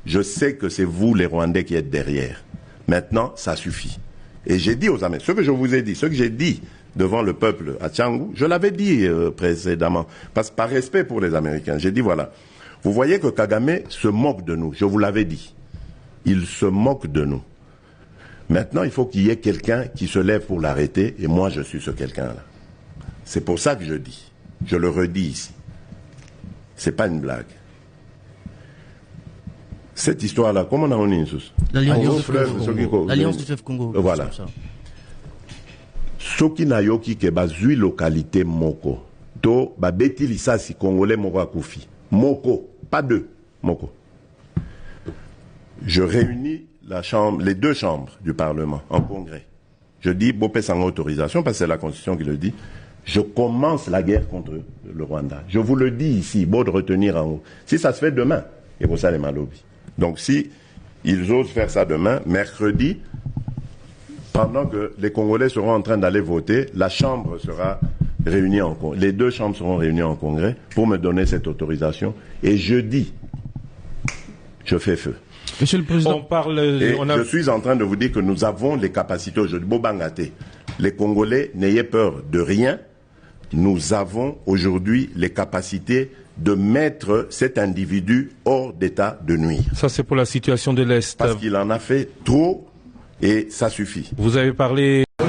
Je sais que c'est vous, les Rwandais, qui êtes derrière. Maintenant, ça suffit. Et j'ai dit aux Américains, ce que je vous ai dit, ce que j'ai dit devant le peuple à Tchangou, je l'avais dit précédemment, parce que par respect pour les Américains, j'ai dit voilà, vous voyez que Kagame se moque de nous, je vous l'avais dit. Il se moque de nous. Maintenant, il faut qu'il y ait quelqu'un qui se lève pour l'arrêter, et moi je suis ce quelqu'un-là. C'est pour ça que je dis, je le redis ici. C'est pas une blague. Cette histoire-là, comment on a dit l'Alliance du fleuve Congo. Voilà. Soki na yoki ke bazui localité moko. To babeti lisasi congolais moko akufi. Moko, pas deux. Moko. Je réunis les deux chambres du Parlement en congrès. Je dis, Bopé sans autorisation, parce que c'est la Constitution qui le dit, je commence la guerre contre le Rwanda. Je vous le dis ici, beau de retenir en haut. Si ça se fait demain, et pour ça les malobis. Donc si ils osent faire ça demain, mercredi, pendant que les Congolais seront en train d'aller voter, la Chambre sera réunie en congrès. Les deux chambres seront réunies en congrès pour me donner cette autorisation. Et jeudi, je fais feu. Monsieur le Président, je suis en train de vous dire que nous avons les capacités aujourd'hui. Bobangate, les Congolais, n'ayez peur de rien. Nous avons aujourd'hui les capacités de mettre cet individu hors d'état de nuire. Ça, c'est pour la situation de l'Est. Parce qu'il en a fait trop et ça suffit. Vous avez parlé... Et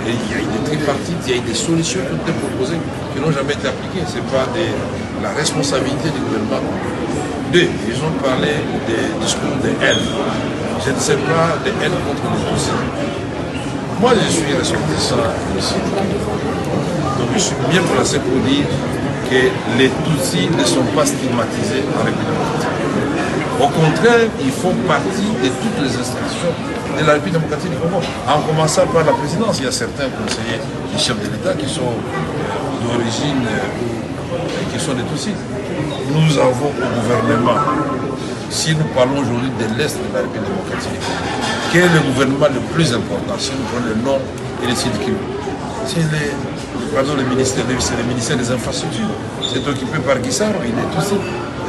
il y a eu des tripartites, il y a eu des solutions qui ont été proposées qui n'ont jamais été appliquées. Ce n'est pas la responsabilité du gouvernement. Deux, ils ont parlé des discours de haine. Je ne sais pas de haine contre les Tutsis. Moi, je suis ressortissant ici. Donc je suis bien placé pour dire que les Tutsis ne sont pas stigmatisés en République démocratique. Au contraire, ils font partie de toutes les institutions de la République démocratique du Congo. En commençant par la présidence, il y a certains conseillers du chef de l'État qui sont d'origine, qui sont des Tutsis. Nous avons au gouvernement, si nous parlons aujourd'hui de l'Est de la République démocratique, quel est le gouvernement le plus important, si nous prenons le nom et le sud Kivu? C'est le ministère des Infrastructures. C'est occupé par Guissaro, il est Tutsi.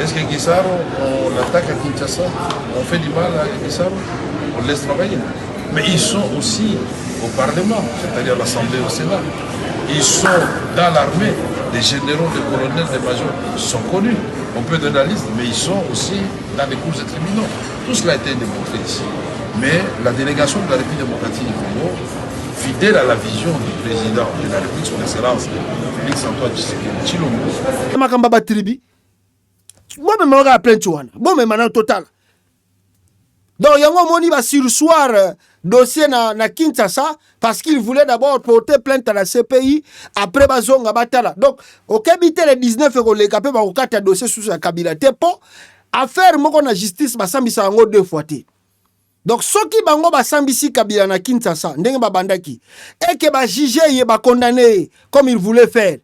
Est-ce que Guissaro, on l'attaque à Kinshasa, on fait du mal à Guissaro, on laisse travailler? Mais ils sont aussi au Parlement, c'est-à-dire à l'Assemblée, au Sénat. Ils sont dans l'armée, des généraux, des colonels, des majors, ils sont connus. On peut donner la liste, mais ils sont aussi dans les cours de tribunaux. Tout cela a été démontré ici. Mais la délégation de la République démocratique du Congo, fidèle à la vision du président de la République, son excellence, Félix Antoine Tshisekedi Tshilombo. Makamba tribi. Moi même on a plein de choses. Bon mais maintenant total. Donc yango moni va sursoir dossier na Kinshasa parce qu'il voulait d'abord porter plainte à la CPI après bazonga batala. Donc au kabité le 19 ko le kapé ba okata dossier sous sa Kabila tepo affaire moko na justice basambisa ngo deux fois té. Donc soki bango basambisi Kabila na Kinshasa ndenge ba bandaki et que ba juger et ba condamner comme il voulait faire.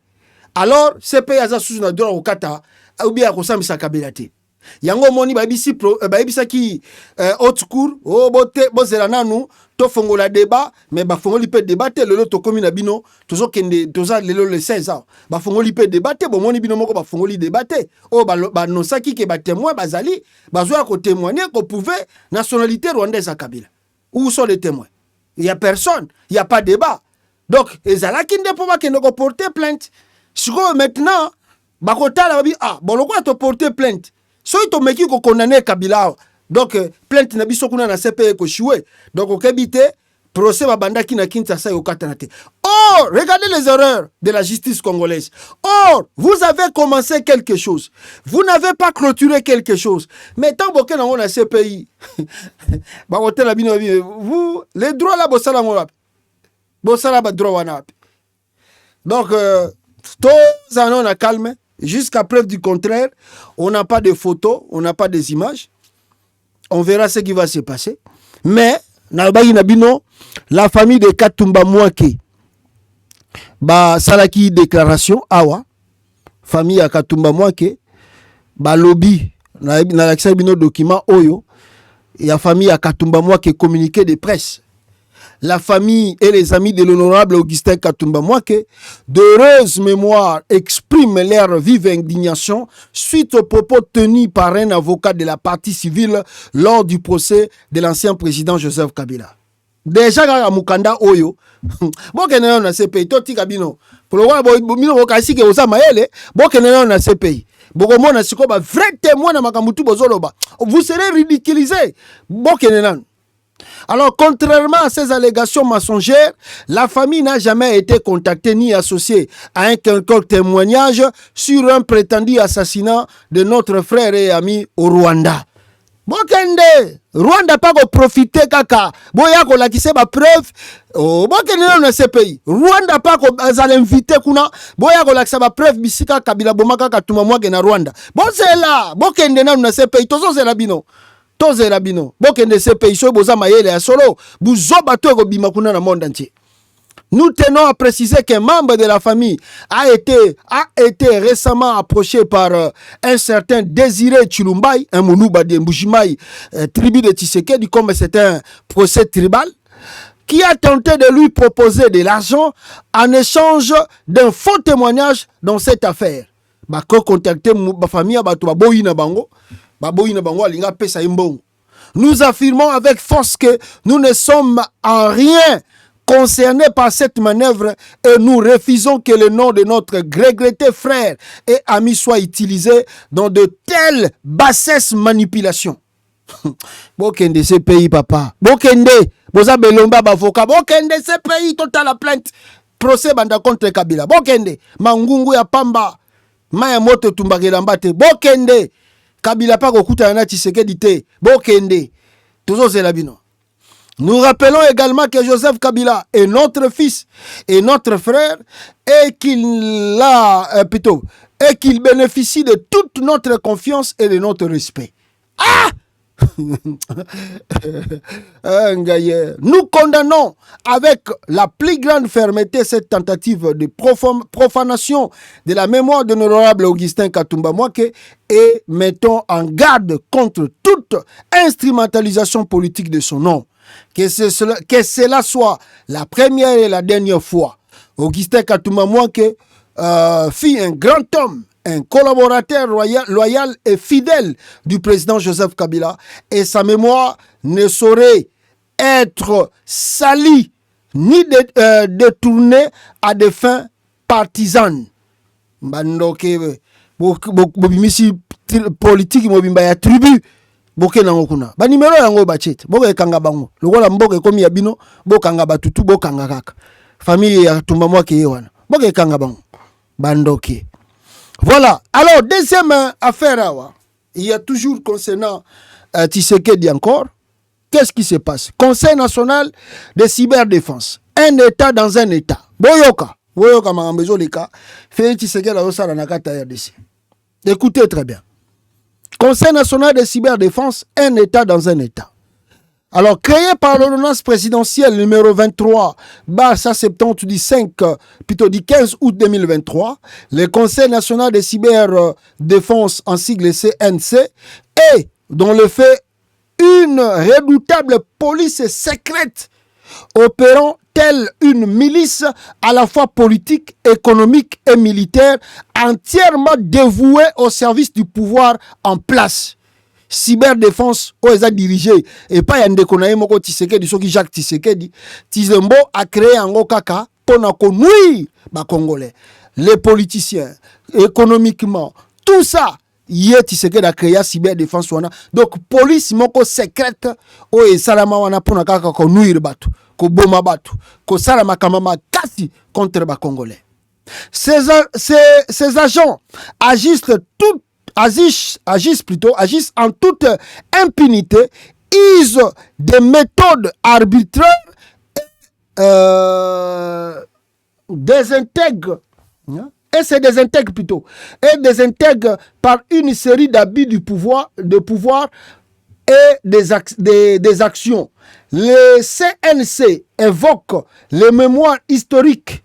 Alors CPI aza sous na droit okata ou bien akosambisa Kabila té. Yango moni baibisa ki haute cour o bote bozela nanu to fongola débat mais ba fongoli pe débattre lelo to komi na bino tozo kende toza lelo le 16 ans ba fongoli pe débattre bo moni bino moko ba fongoli débattre o ba nosaki ke ba témoin bazali bazoya ko témoigner ko pouvait nationalité rwandaise à Kabila. Où sont les témoins? Il y a personne, il y a pas débat. Donc ezala kinde po ba kende ko porter plainte. Siko maintenant ba kota la bi bon le quoi to porter plainte. So ito meki ko condamner Kabila. Donc plainte na biso kuna na CPI ko choué. Donc au kabité procès babandaki na Kinshasa yo katanate. Or, regardez les erreurs de la justice congolaise. Or, vous avez commencé quelque chose. Vous n'avez pas clôturé quelque chose. Mais tant que vous avez CPI, vous, les droits là, vous avez droit. Donc, tous en on calme. Jusqu'à preuve du contraire, on n'a pas de photos, on n'a pas des images. On verra ce qui va se passer. Mais, la famille de Katumba Mwake, salaki déclaration, awa, famille à Katumba Mwake, lobby, na l'accès bino document oyo, et la famille à Katumba Mwake communiqué de presse. la famille et les amis de l'honorable Augustin Katumba Mouake, d'heureuses mémoires expriment leur vive indignation suite aux propos tenus par un avocat de la partie civile lors du procès de l'ancien président Joseph Kabila. Déjà, kaka mukanda oyo, bokene na CPI, toti kabino, pour le voir, bino bokasi ke osa maele, bokene na CPI. Bokomona siko ba vrai témoin na makambutu bozoloba. Vous serez ridiculisé. Bokene nan. Alors, contrairement à ces allégations mensongères, la famille n'a jamais été contactée ni associée à un quelconque témoignage sur un prétendu assassinat de notre frère et ami au Rwanda. Bokende, Rwanda pas profiter kaka. Boya ko lakise ba preuve. Oh, bokende na CPI. Rwanda pas ko azal invité kuna. Boya ko lakisa ba preuve bisika Kabila bomaka Katumba Mouake na Rwanda. Bozela, bokende na CPI. Tozo zela bino. Tozela bino. Bokende CPI so boza mayele ya solo. Buzoba to ko bima kuna na monde entier. Nous tenons à préciser qu'un membre de la famille a été récemment approché par un certain Désiré Chilumbai, un Mounouba de Mbujimaï, tribu de Tshisekedi, comme c'est un procès tribal, qui a tenté de lui proposer de l'argent en échange d'un faux témoignage dans cette affaire. Bako contacté ma famille, nous affirmons avec force que nous ne sommes en rien concernés par cette manœuvre et nous refusons que le nom de notre regretté frère et ami soit utilisé dans de telles bassesses manipulations. Bokende ce pays, papa. Bokende, boza belomba bavoka. Bokende ce pays, total la plainte. Procès banda contre Kabila. Bokende, mangungu ya pamba. Maya moto tumbagelambate. Bokende, Kabila pa kokuta na Tshisekedi te. Bokende, toujours c'est la bino. Nous rappelons également que Joseph Kabila est notre fils et notre frère et qu'il bénéficie de toute notre confiance et de notre respect. Ah! Nous condamnons avec la plus grande fermeté cette tentative de profanation de la mémoire de l'honorable Augustin Katumba Mouake et mettons en garde contre toute instrumentalisation politique de son nom. Que cela soit la première et la dernière fois. Augustin Katumba Mouake fut un grand homme, un collaborateur loyal et fidèle du président Joseph Kabila et sa mémoire ne saurait être salie ni détournée à des fins partisanes. Bandoke bobimisi politique mobimba ya tribu boke nango kuna ba numero yango bachete boke kanga bango lokola mboke komi ya bino bokanga batutu bokanga kaka famille ya Tumba Mouake yewana boke kanga bango bandoke. Voilà. Alors, deuxième affaire, il y a toujours concernant Tshisekedi encore. Qu'est-ce qui se passe? Conseil national de cyberdéfense. Un État dans un État. Boyoka marambezo leka. Félix Tshisekedi a osala na kata RDC. Écoutez très bien. Conseil national de cyberdéfense, un État dans un État. Alors, créé par l'ordonnance présidentielle numéro 23, ça 70 du 15 août 2023, le Conseil national de cyberdéfense, en sigle CNC, est, dans le fait, une redoutable police secrète opérant telle une milice à la fois politique, économique et militaire, entièrement dévouée au service du pouvoir en place. Cyberdéfense oza dirigé et pas yande konaye moko Tshisekedi soki Jacques Tshisekedi Tizembo a créé un kaka pona konui ba congolais, les politiciens, économiquement tout ça yé Tshisekedi a créé cyberdéfense wana. Donc police moko secrète o esalama wana pona kaka konuire batu ko boma batu ko sala makamama kasi contre ba congolais. Ces agents agissent en toute impunité, usent des méthodes arbitraires et désintègrent par une série d'abus de pouvoir et des actions. Le CNC évoque les mémoires historiques,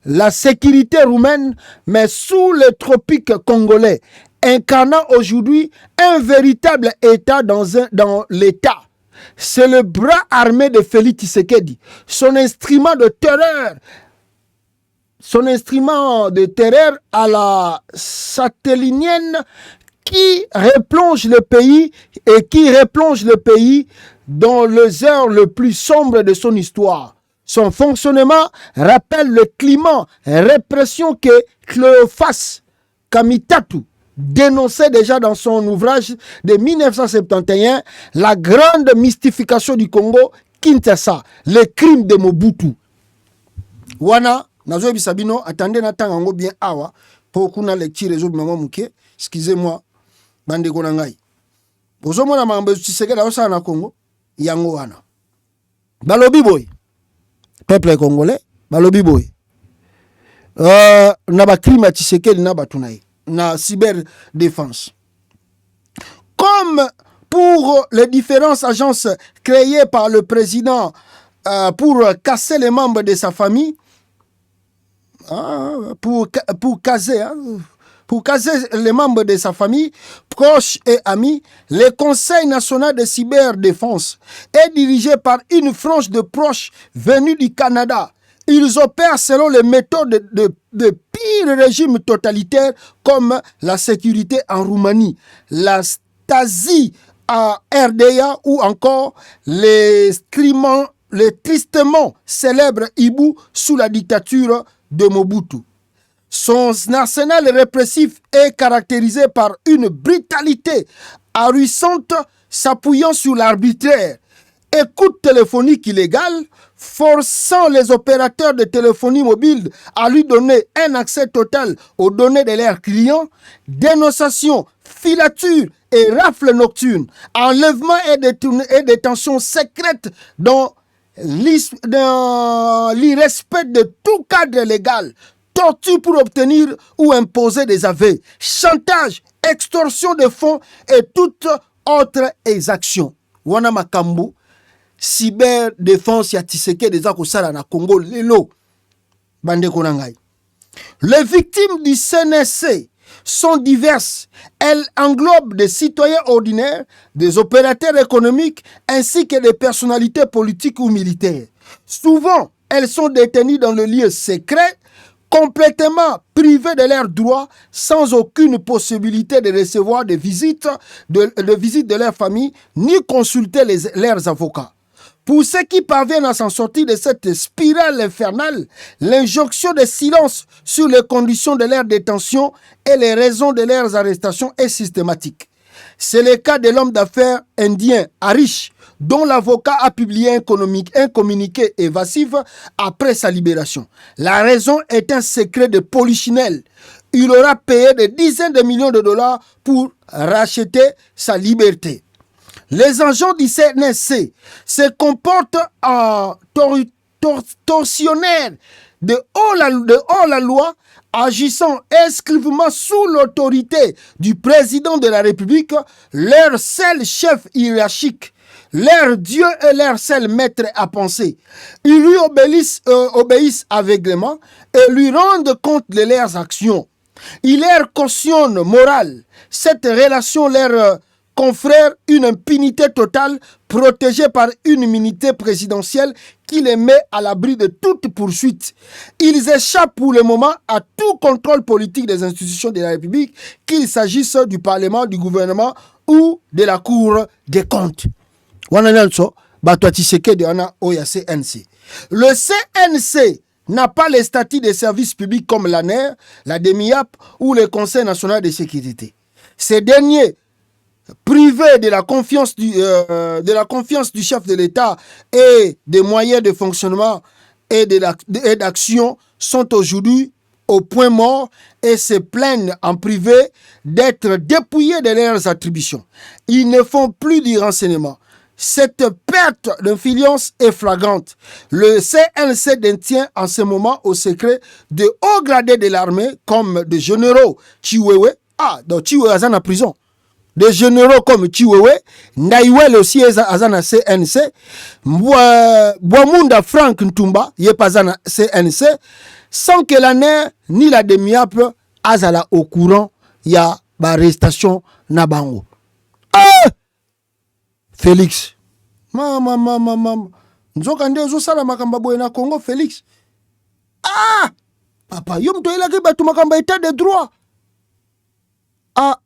la sécurité roumaine, mais sous le tropique congolais, incarnant aujourd'hui un véritable État dans l'État. c'est le bras armé de Félix Tshisekedi. Son instrument de terreur à la satellinienne qui replonge le pays dans les heures les plus sombres de son histoire. Son fonctionnement rappelle le climat répression que Cléophas Kamitatu dénonçait déjà dans son ouvrage de 1971, La grande mystification du Congo, Kinshasa, les crimes de Mobutu. Wana, nazo bisabino, attendez natangango bien awa, pour qu'on a lecture les autres mamans mouké, excusez-moi, bande konangai. Bozo mona mambe Tshisekedi aosa na Congo, yango wana. Balobi boy, peuple congolais, balobi boy. Na ba crime Tshisekedi na batunaï. Na cyberdéfense. Comme pour les différentes agences créées par le président pour casser les membres de sa famille, pour caser les membres de sa famille, proches et amis, le Conseil national de cyberdéfense est dirigé par une frange de proches venus du Canada. Ils opèrent selon les méthodes de pires régimes totalitaires comme la sécurité en Roumanie, la Stasi à RDA ou encore les tristement célèbres Ibu sous la dictature de Mobutu. Son arsenal répressif est caractérisé par une brutalité ahurissante s'appuyant sur l'arbitraire, écoute téléphonique illégale, forçant les opérateurs de téléphonie mobile à lui donner un accès total aux données de leurs clients, dénonciation, filature et rafle nocturne, enlèvement et détention secrète dans l'irrespect de tout cadre légal, torture pour obtenir ou imposer des aveux, chantage, extorsion de fonds et toute autre exaction. Wana makambu cyberdéfense ya Tshisekedi eza kosala na Congo lelo bande konangai. Les victimes du CNSC sont diverses. Elles englobent des citoyens ordinaires, des opérateurs économiques ainsi que des personnalités politiques ou militaires. Souvent, elles sont détenues dans le lieu secret, complètement privées de leurs droits, sans aucune possibilité de recevoir des visites de leur famille, ni consulter leurs avocats. Pour ceux qui parviennent à s'en sortir de cette spirale infernale, l'injonction de silence sur les conditions de leur détention et les raisons de leurs arrestations est systématique. C'est le cas de l'homme d'affaires indien Harish, dont l'avocat a publié un communiqué évasif après sa libération. La raison est un secret de polichinelle. Il aura payé des dizaines de millions de dollars pour racheter sa liberté. Les agents du CNSC se comportent en tortionnaires de haut la loi, agissant exclusivement sous l'autorité du président de la République, leur seul chef hiérarchique, leur Dieu et leur seul maître à penser. Ils lui obéissent aveuglément et lui rendent compte de leurs actions. Il leur cautionne morale. Cette relation leur confère une impunité totale protégée par une immunité présidentielle qui les met à l'abri de toute poursuite. Ils échappent pour le moment à tout contrôle politique des institutions de la République, qu'il s'agisse du Parlement, du gouvernement ou de la Cour des comptes. Le CNC n'a pas les statuts de services publics comme l'ANER, la DEMIAP ou le Conseil national de sécurité. Ces derniers, privés de la confiance du chef de l'État et des moyens de fonctionnement et d'action, sont aujourd'hui au point mort et se plaignent en privé d'être dépouillés de leurs attributions. Ils ne font plus du renseignement. Cette perte d'influence est flagrante. Le CNC détient en ce moment au secret de hauts gradés de l'armée comme des généraux Chiwewe. Donc Chiwewe est en prison. Des généraux comme Chiwewe, Naiwel aussi est en CNC, Boamunda Frank Ntumba est pas en CNC, sans que l'ANER ni la DEMIAP azala au courant, il y a l'arrestation Nabango. Félix, Mama. Nzoka nde ozosala makamba boye na Congo Félix. Ah! Papa, yo mto elaki batu makamba état de droit. Ah.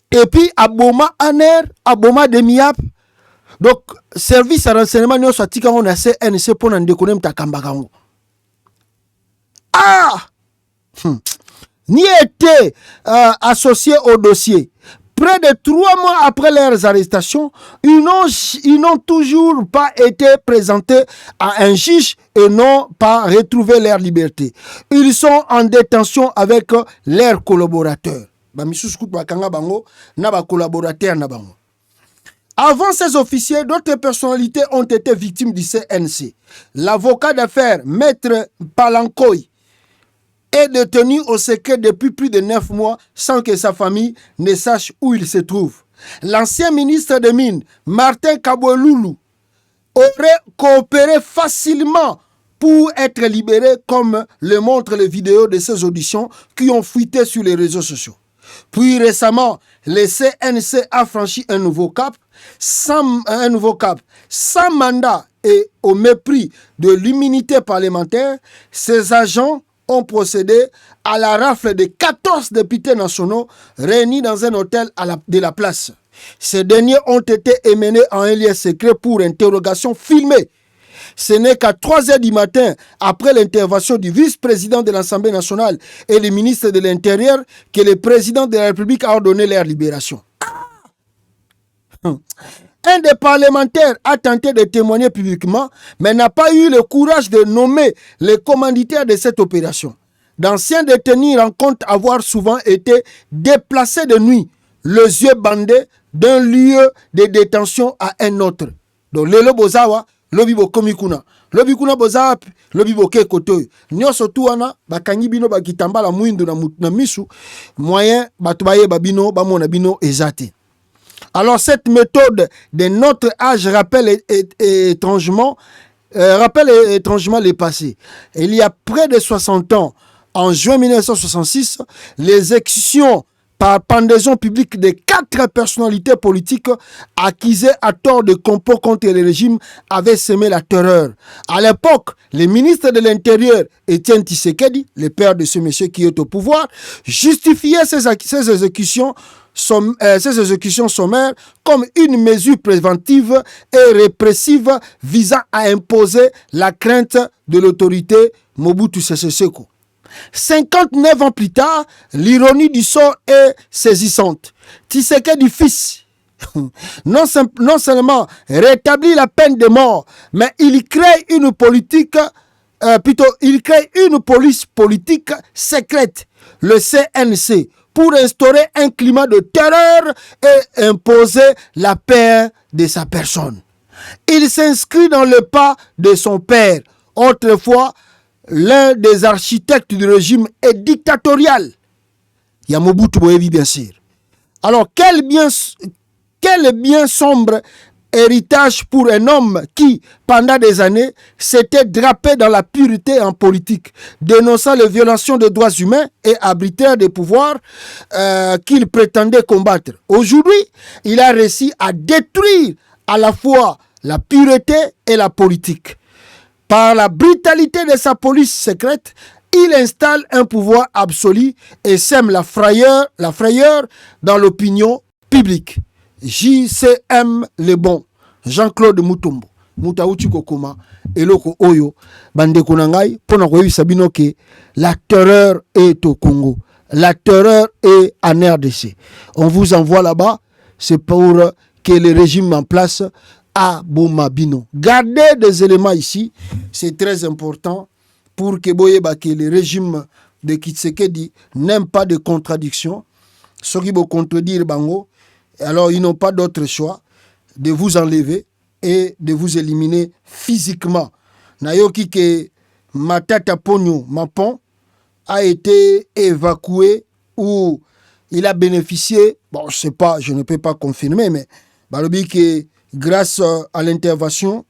Et puis aboma aner, aboma demiap. Donc service à renseignement nyo soit tika on a CNC pour nan déconner mtakamba kango. Ah! Ni été associé au dossier. Près de 3 mois après leurs arrestations, ils n'ont toujours pas été présentés à un juge et n'ont pas retrouvé leur liberté. Ils sont en détention avec leurs collaborateurs. Avant ces officiers, d'autres personnalités ont été victimes du CNC. L'avocat d'affaires, Maître Palankoy, est détenu au secret depuis plus de 9 mois sans que sa famille ne sache où il se trouve. L'ancien ministre des Mines, Martin Kabouloulou, aurait coopéré facilement pour être libéré, comme le montrent les vidéos de ses auditions qui ont fuité sur les réseaux sociaux. Puis récemment, le CNC a franchi un nouveau cap sans mandat et au mépris de l'immunité parlementaire. Ces agents ont procédé à la rafle de 14 députés nationaux réunis dans un hôtel de la place. Ces derniers ont été emmenés en un lieu secret pour interrogation filmée. Ce n'est qu'à 3 heures du matin, après l'intervention du vice-président de l'Assemblée nationale et le ministre de l'Intérieur, que le président de la République a ordonné leur libération. Un des parlementaires a tenté de témoigner publiquement, mais n'a pas eu le courage de nommer les commanditaires de cette opération. D'anciens détenus rencontrent avoir souvent été déplacés de nuit, les yeux bandés, d'un lieu de détention à un autre. Donc, Lelo Bozawa, Lobibo Komikuna, Lobikuna Bozawa, Lobibo Kekoto, Nyoso Tuana, Bakangi Bino Bakitamba la Mouindu na Misu, moyen Batubaye Babino, Bamona Bino Ezate. Alors cette méthode de notre âge rappelle étrangement les passés. Il y a près de 60 ans, en juin 1966, les exécutions par pendaison publique de 4 personnalités politiques accusées à tort de complot contre le régime avaient semé la terreur. À l'époque, le ministre de l'Intérieur, Étienne Tshisekedi, le père de ce monsieur qui est au pouvoir, justifiait ces exécutions sommaires comme une mesure préventive et répressive visant à imposer la crainte de l'autorité Mobutu Sese Seko. 59 ans plus tard, l'ironie du sort est saisissante. Tshisekedi fils, non seulement rétablit la peine de mort, mais il crée une police politique secrète, le CNC, pour instaurer un climat de terreur et imposer la paix de sa personne. Il s'inscrit dans le pas de son père, autrefois l'un des architectes du régime est dictatorial. Mobutu Boyebi, bien sûr. Alors, quel bien sombre héritage pour un homme qui, pendant des années, s'était drapé dans la pureté en politique, dénonçant les violations des droits humains et arbitraires des pouvoirs qu'il prétendait combattre. Aujourd'hui, il a réussi à détruire à la fois la pureté et la politique. Par la brutalité de sa police secrète, il installe un pouvoir absolu et sème la frayeur dans l'opinion publique. JCM le bon, Jean-Claude Mutombo, Moutauchi Kokoma, Eloko Oyo, Bande Konangai, Ponakoyi Sabino ke la terreur est au Congo, la terreur est en RDC. On vous envoie là-bas, c'est pour que le régime en place à Boumabino. Gardez des éléments ici, c'est très important pour que le régime de Tshisekedi n'aime pas de contradiction. Ceux qui vont contredire Bango, alors ils n'ont pas d'autre choix de vous enlever et de vous éliminer physiquement. Nayoki que Matata Pogno Mapon a été évacué ou il a bénéficié, bon je sais pas, je ne peux pas confirmer, mais Balobi que grâce à l'intervention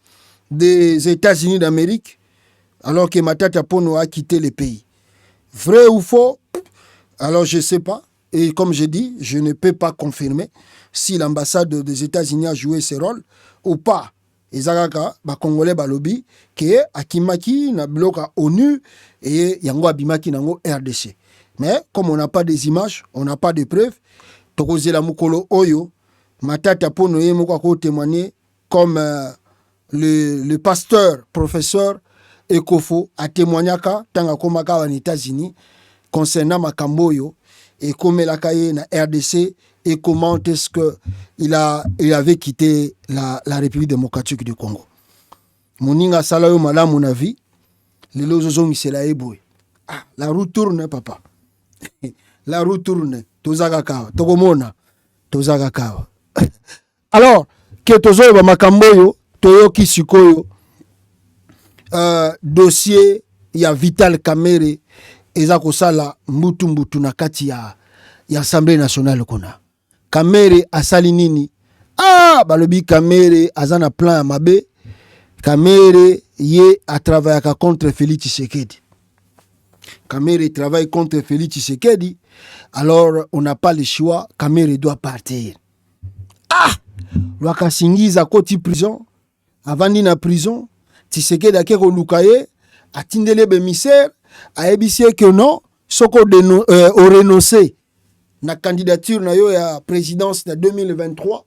des États-Unis d'Amérique, alors que Matata Ponyo a quitté le pays. Vrai ou faux? Alors je ne sais pas. Et comme je dis, je ne peux pas confirmer si l'ambassade des États-Unis a joué ce rôle ou pas. Ezakaka, ba Congolais balobi, que akimaki na bloka ONU et yango abimaki nango RDC. Mais comme on n'a pas des images, on n'a pas de preuves, tokozela mukolo oyo, matata pono ye moko ko témoigner comme le pasteur, professeur Ekofo a témoigné tanga komaka en États-Unis concernant Makamboyo et comme la cahier na RDC et comment est-ce que il avait quitté la République démocratique du Congo. Moninga salayo malamu na vie, les lozozongi c'est la eboy. Ah, la roue tourne papa. La roue tourne. Tozaka kawa, tokomona, tozaka kawa. Alors, que tozoyo ba Makamboyo, toyoki sikoyo dossier ya Vital Kamerhe eza kosala mbutu na kati ya Assemblée nationale kuna. Kamerhe asali nini? Ah, balobi Kamerhe azana plan ya mabe. Kamerhe ye a travaillé contre Félix Tshisekedi. Kamerhe travaille contre Félix Tshisekedi. Alors, on n'a pas le choix. Kamerhe doit partir. Ah! Lwaka Singiza koti prison. Avandi na prison. Tshisekedi akeko lukaye. Atindele bemisère. Aebisie que non. Soko au renoncé. Na candidature na yo ya présidence de 2023.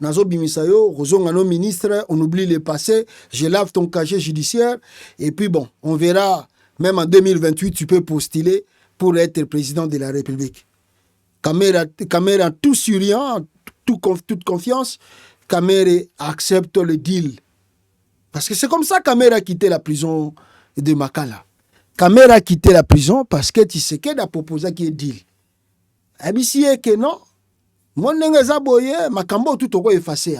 Nazo bimisayo, rozongano ministre, on oublie le passé, je lave ton casier judiciaire, et puis bon, on verra, même en 2028, tu peux postuler pour être président de la République. Kamerhe tout souriant, toute confiance, Kamerhe accepte le deal. Parce que c'est comme ça que Kamerhe a quitté la prison de Makala. Kamerhe a quitté la prison parce que Tshisekedi a proposé qu'il y ait deal. Abisie que non, mon nengeza boye, makambo tout toko effacé.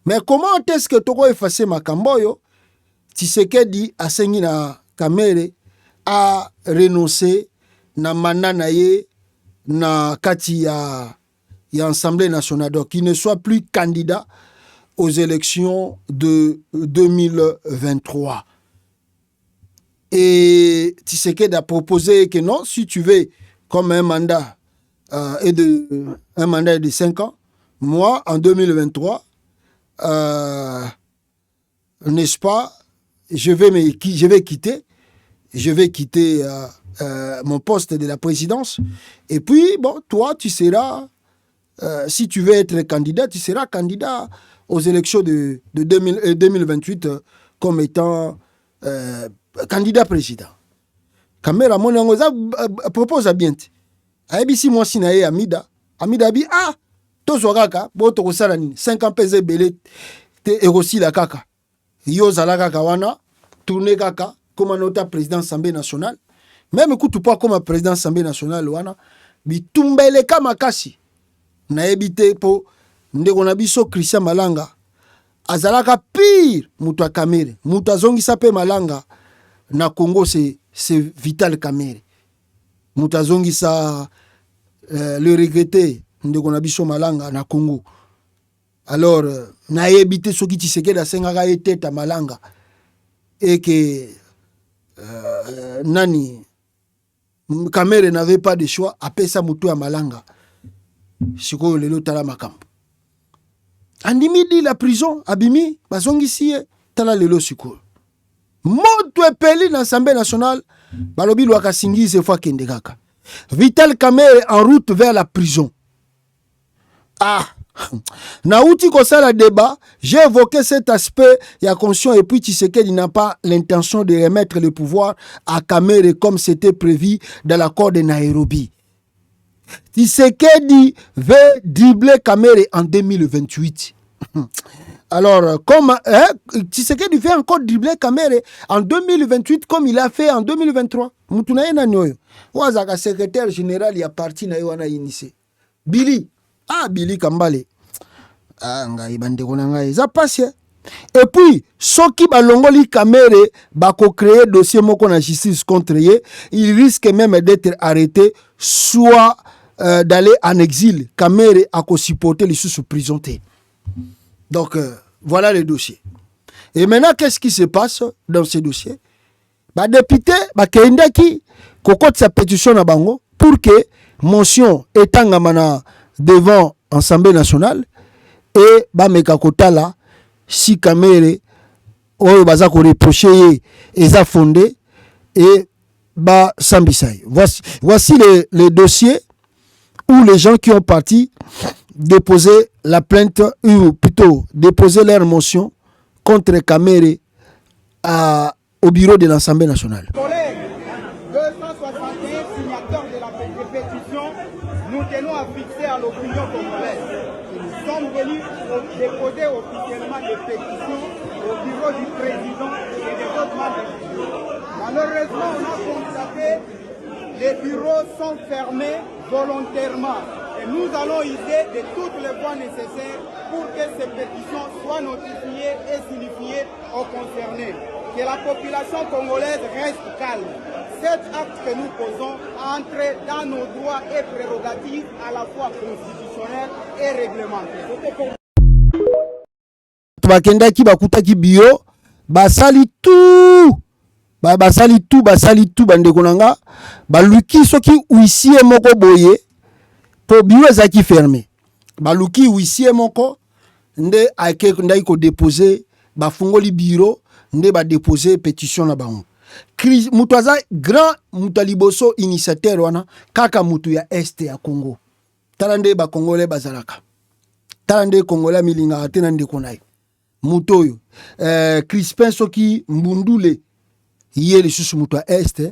Mais comment est-ce que toko effacé makambo yo? Tshisekedi a sengi na Kamerhe a renoncé na manana ye na kati ya Assemblée nationale. Donc il ne soit plus candidat aux élections de 2023. Et Tshisekedi a proposé que non, si tu veux comme un mandat un mandat de 5 ans, moi en 2023 n'est-ce pas, je vais quitter mon poste de la présidence, et puis bon, toi tu seras si tu veux être candidat, tu seras candidat aux élections de 2028 comme étant candidat président. Kamerhe monangoza propose à bien. Aebisi moi sinaye Amida bi ah tozo kaka bo to kosala nini 5 ans peze belé te erosi la kaka yo zala kaka wana tourner kaka comme nota président Assemblée nationale, même kutu pas comme président Assemblée nationale wana bitumbele kama kasi na ebité po ndeko na biso Christian Malanga azalaka pire mutu a Kamerhe mutu azongisa pe Malanga na Congo c'est Vital Kamerhe. Moutazongisa le regretté ndeko na biso Malanga na Congo. Alors na ebité soki Tshisekedi asengaka eteta Malanga et que nani Kamerhe n'avait pas de choix apesa mutu ya Malanga. Siko lelo tala makambo. Andimi la prison abimi bazongisi tala lelo siko. Moto epeli na Assemblée nationale balobi Lwaka Singiza fois kende kaka. Vital Kamerhe en route vers la prison. Ah, Naouti kosala débat, j'ai évoqué cet aspect, il y a conscience et puis Tshisekedi n'a pas l'intention de remettre le pouvoir à Kamerhe comme c'était prévu dans l'accord de Nairobi. Tshisekedi veut dribbler Kamerhe en 2028. Alors, comme Tshisekedi veut encore dribbler Kamerhe en 2028 comme il a fait en 2023. Moutunaye na nyoyo. Wazaka secrétaire général ya parti na yoana initié. Billy. Ah, Billy Kambale. Ah, ngai bandeko na ngai. Ça passe. Et puis, soki balongoli Kamerhe bako créer dossier moko na justice contre ye, il risque même d'être arrêté, soit d'aller en exil. Kamerhe a supporté les sous prison. Donc, voilà le dossier. Et maintenant, qu'est-ce qui se passe dans ce dossier? Bah, député, bah, Kendaki, kokot sa pétition à Bango, pour que motion etangamana devant Assemblée nationale et bameka kotala si Kamere oyo baza ko reprocher eza fondé et ba sambisai. Voici les dossiers où les gens qui ont parti déposer la plainte ou plutôt déposer leur motion contre Kamere au bureau de l'Assemblée nationale. 261 signataires de la pétition, nous tenons à fixer à l'opinion congolaise. Nous sommes venus déposer officiellement des pétitions au bureau du président et des autres membres du bureau. Malheureusement, on a constaté que les bureaux sont fermés volontairement. Et nous allons user de toutes les voies nécessaires pour que ces pétitions soient notifiées et signifiées aux concernés. Que la population congolaise reste calme. Cet acte que nous posons entre dans nos droits et prérogatives à la fois constitutionnels et réglementaires. Bakendaki bakutaki bio basali tout bandeko nanga baluki soki huissier moko boye po bio ezaki fermé baluki huissier moko nde ake ndai ko déposer bafungoli bureau nde ba déposer pétition na bango mutu aza grand mutaliboso initiateur wana kaka mutu ya este ya Congo tala nde ba congolais bazalaka tala nde congolais milinga atena ndeko nayi mutu oyo Crispin soki mbundule hier sous mutu est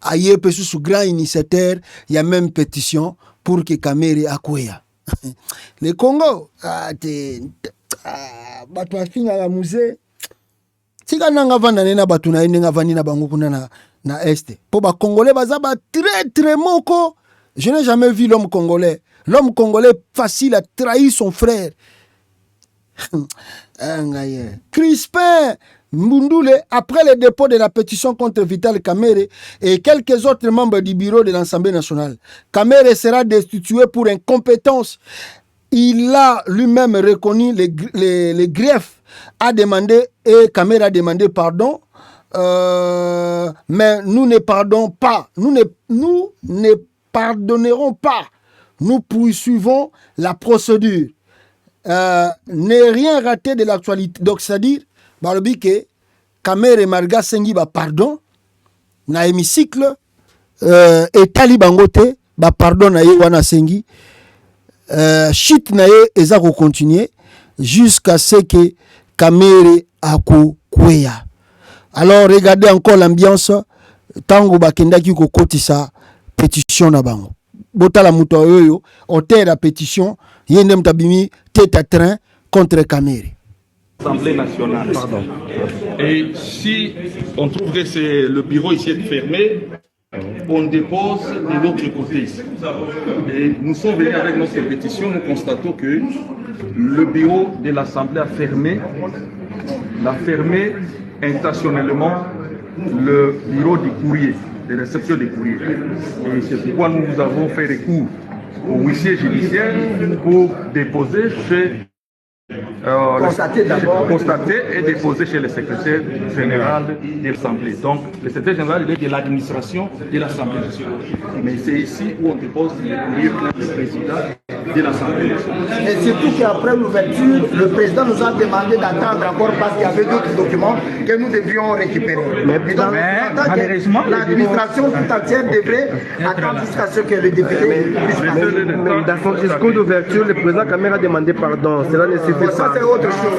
aye pe sous grand initiateur il y a même pétition pour que Kamere akoya le Congo batu afinga la musée tika nanga vanda nena batu na ndenga vandi na bango kuna na est po ba congolais baza ba très moko. Je n'ai jamais vu l'homme congolais facile à trahir son frère. Crispin Mbundule, après le dépôt de la pétition contre Vital Kamere et quelques autres membres du bureau de l'Assemblée nationale, Kamere sera destitué pour incompétence. Il a lui-même reconnu les griefs, a demandé, et Kamere a demandé pardon, mais nous ne pardonnons pas. Nous ne pardonnerons pas. Nous poursuivons la procédure. N'est rien raté de l'actualité. Donc, c'est-à-dire, balobi ke Kamere Marga sengi ba pardon na hémicycle et tali bangote ba pardon na ye wana sengi shit na ye eza ko continuer jusqu'à ce que Kamere ako kweya. Alors regardez encore l'ambiance tango bakendaki ko kotisa pétition na bango botala muto oyo auteur la pétition yende mtabimi tête à train contre Kamere. Assemblée nationale. Pardon. Et si on trouve que c'est le bureau ici est fermé, on dépose de l'autre côté. Et nous sommes venus avec notre pétition, nous constatons que le bureau de l'Assemblée a fermé intentionnellement le bureau du courrier, de réception des courriers. Et c'est pourquoi nous avons fait recours au huissier judiciaire pour déposer chez constater et déposer chez le secrétaire général de l'Assemblée. Donc, le secrétaire général est de l'administration de l'Assemblée nationale. Mais c'est ici où on dépose le courrier du président de l'Assemblée nationale. Et surtout qu'après l'ouverture, le président nous a demandé d'attendre encore parce qu'il y avait d'autres documents que nous devions récupérer. Mais malheureusement, l'administration tout entière devrait attendre jusqu'à ce que le député puisse parler. Dans son discours d'ouverture, le président Kamere a demandé pardon. Cela ne suffit pas. C'est autre chose.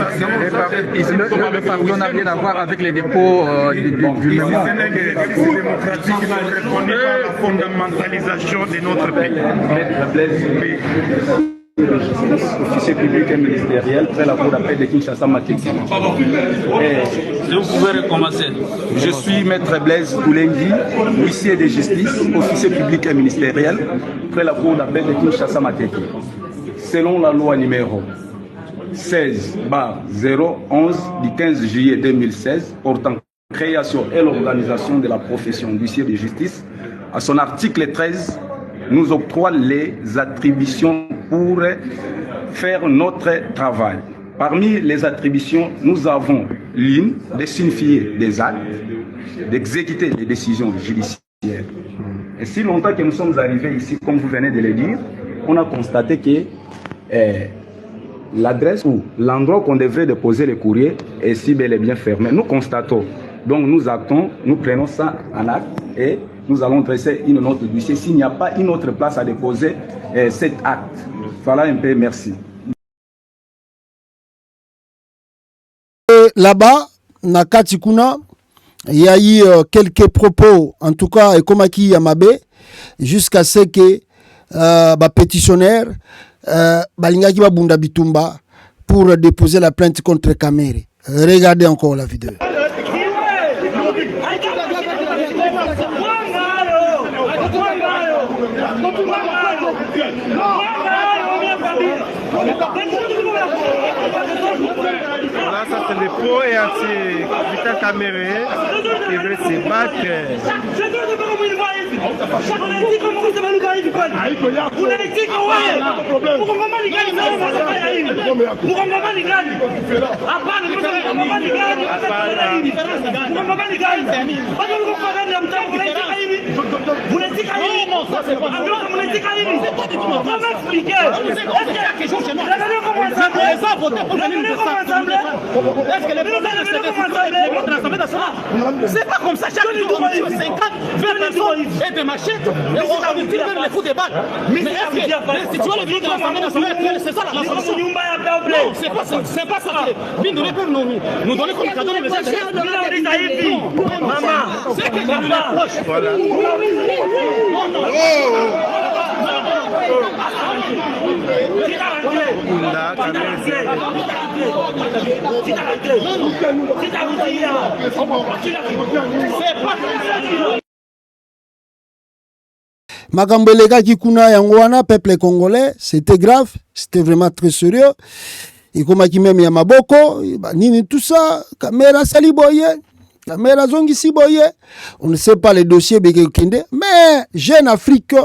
Le pardon n'a rien à voir avec les dépôts du mémoire. Démocratique qui ne reconnaît pas la fondamentalisation de notre pays. Officier public et ministériel, après la cour d'appel de Kinshasa Matiki. Vous pouvez recommencer. Je suis maître Blaise Koulengi, huissier de justice, officier public et ministériel, après la cour d'appel de Kinshasa Matiki. Selon la loi numéro 16/011 du 15 juillet 2016 portant création et l'organisation de la profession d'huissier de justice, à son article 13, nous octroie les attributions pour faire notre travail. Parmi les attributions, nous avons l'une de signifier des actes, d'exécuter des décisions judiciaires. Et Et si longtemps que nous sommes arrivés ici, comme vous venez de le dire, on a constaté que l'adresse ou l'endroit qu'on devrait déposer le courrier est si bel et bien fermé. Nous constatons, donc nous actons, nous prenons ça en acte et nous allons dresser une note du dossier s'il n'y a pas une autre place à déposer cet acte. Voilà un peu, merci. Là-bas, Nakati Kuna, il y a eu quelques propos, en tout cas, et comme Aki Yamabe, jusqu'à ce que pétitionnaire Balingaki Babunda Bitumba pour déposer la plainte contre Kamere. Regardez encore la vidéo. Là, ça c'est le pro et anti-Vital Kamere qui veut se battre. C'est pas comme ça, chaque jour, 50, 20 personnes et des machettes, et on va les foutre des balles. Mais si tu vois les vidéos de l'Assemblée nationale, c'est ça la solution. Non, c'est pas ça. Nous donner comme cadeau le message. Maman, c'est que nous l'approche. Voilà. Makambeleka Kikuna Yangwana, peuple congolais, c'était grave, c'était vraiment très sérieux. Et comme même Yamaboko, Nini tout ça, caméra saliboye, caméra zongi siboye, on ne sait pas les dossiers Bekekende, mais Jeune Afrique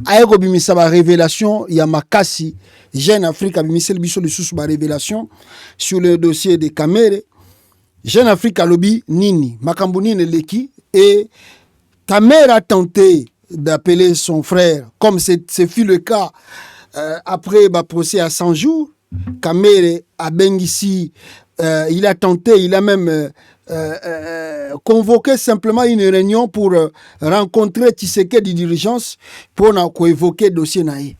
a eu sa révélation, Yamakasi, Jeune Afrique a mis sa révélation sur le dossier de Kamere. Jeune Afrique a lobby Nini, Makambunine Leki, et Kamere a tenté d'appeler son frère, comme c'est fut le cas après le procès à 100 jours. Kamere a Bengisi, il a tenté, il a même convoqué simplement une réunion pour rencontrer Tshisekedi dirigeance pour évoquer le dossier naï.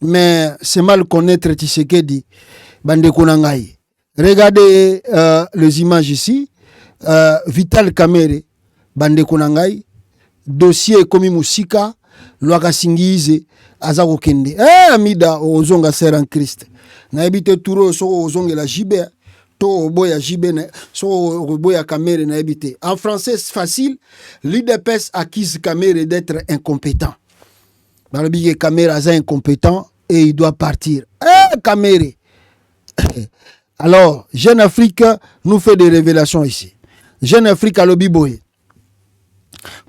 Mais c'est mal connaître Tshisekedi, Bande Konangaï. Regardez les images ici. Vital Kamere, Bande Konangaï, dossier Komi Musika, Loaka Singize, Azako Kende. Amida, Ozonga Ser en Christ. Na ebite Touro, so Ozonga la Jibe, to Boya Jibe, so Boya Kamere na ebite. En français, c'est facile. L'IDPS accuse Kamere d'être incompétent. Balobi Kamere est incompétent et il doit partir. Kamere. Alors, Jeune Afrique nous fait des révélations ici. Jeune Afrique à Lobi Boye.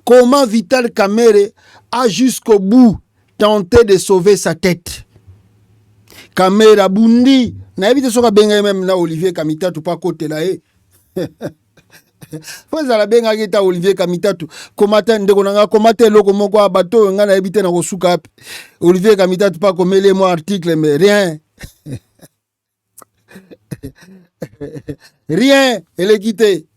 Comment Vital Kamere a jusqu'au bout tenté de sauver sa tête? Kamere Bundi, na évité soka benga même na Olivier Kamita tout pas côté là Faut ça la benga kita Olivier Kamita tout komata ndeko nanga komata loko moko bateau nga na évité na kosuka Olivier Kamita tout pas comme les mots articles mais rien. Rien, elle est quittée.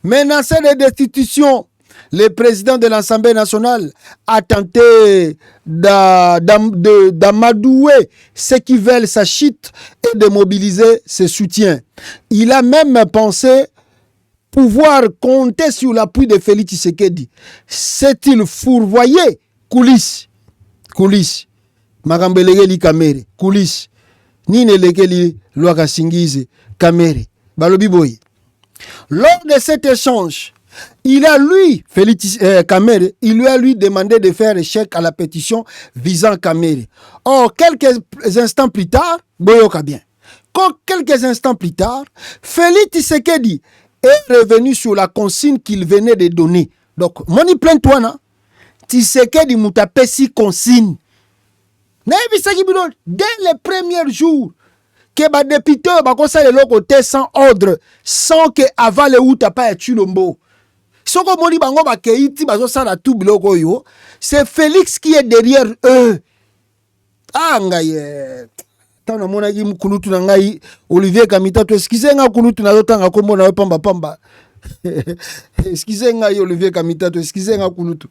Menacé de destitution, le président de l'Assemblée nationale a tenté d'amadouer ceux qui veulent sa chute et de mobiliser ses soutiens. Il a même pensé pouvoir compter sur l'appui de Félix Tshisekedi. C'est-il fourvoyé? Coulisses. Magambelege Kamere. Coulisses. Nine lekeli Loaka Singize Kamere. Balobi Boy. Lors de cet échange, il a lui, Félix Kamere, il lui a demandé de faire échec à la pétition visant Kamere. Or, quelques instants plus tard, Boyoka bien. Quelques instants plus tard, Félix Tshisekedi est revenu sur la consigne qu'il venait de donner. Donc, moni plains-toi, na Tshisekedi moutapesi consigne. Dès les premiers jours, que les députés sont sans ordre, sans que avant le ou pas Chulombo. Soko moni bango ba keiti bazo sala tout biloko yo, c'est Félix qui est derrière eux. Ah ngaye. Tana mona ki mukulutu na ngai Olivier Kamitato, excusez nga kulutu na zotanga kombo na pamba pamba. Excusez nga Olivier Kamitato, excusez nga kulutu.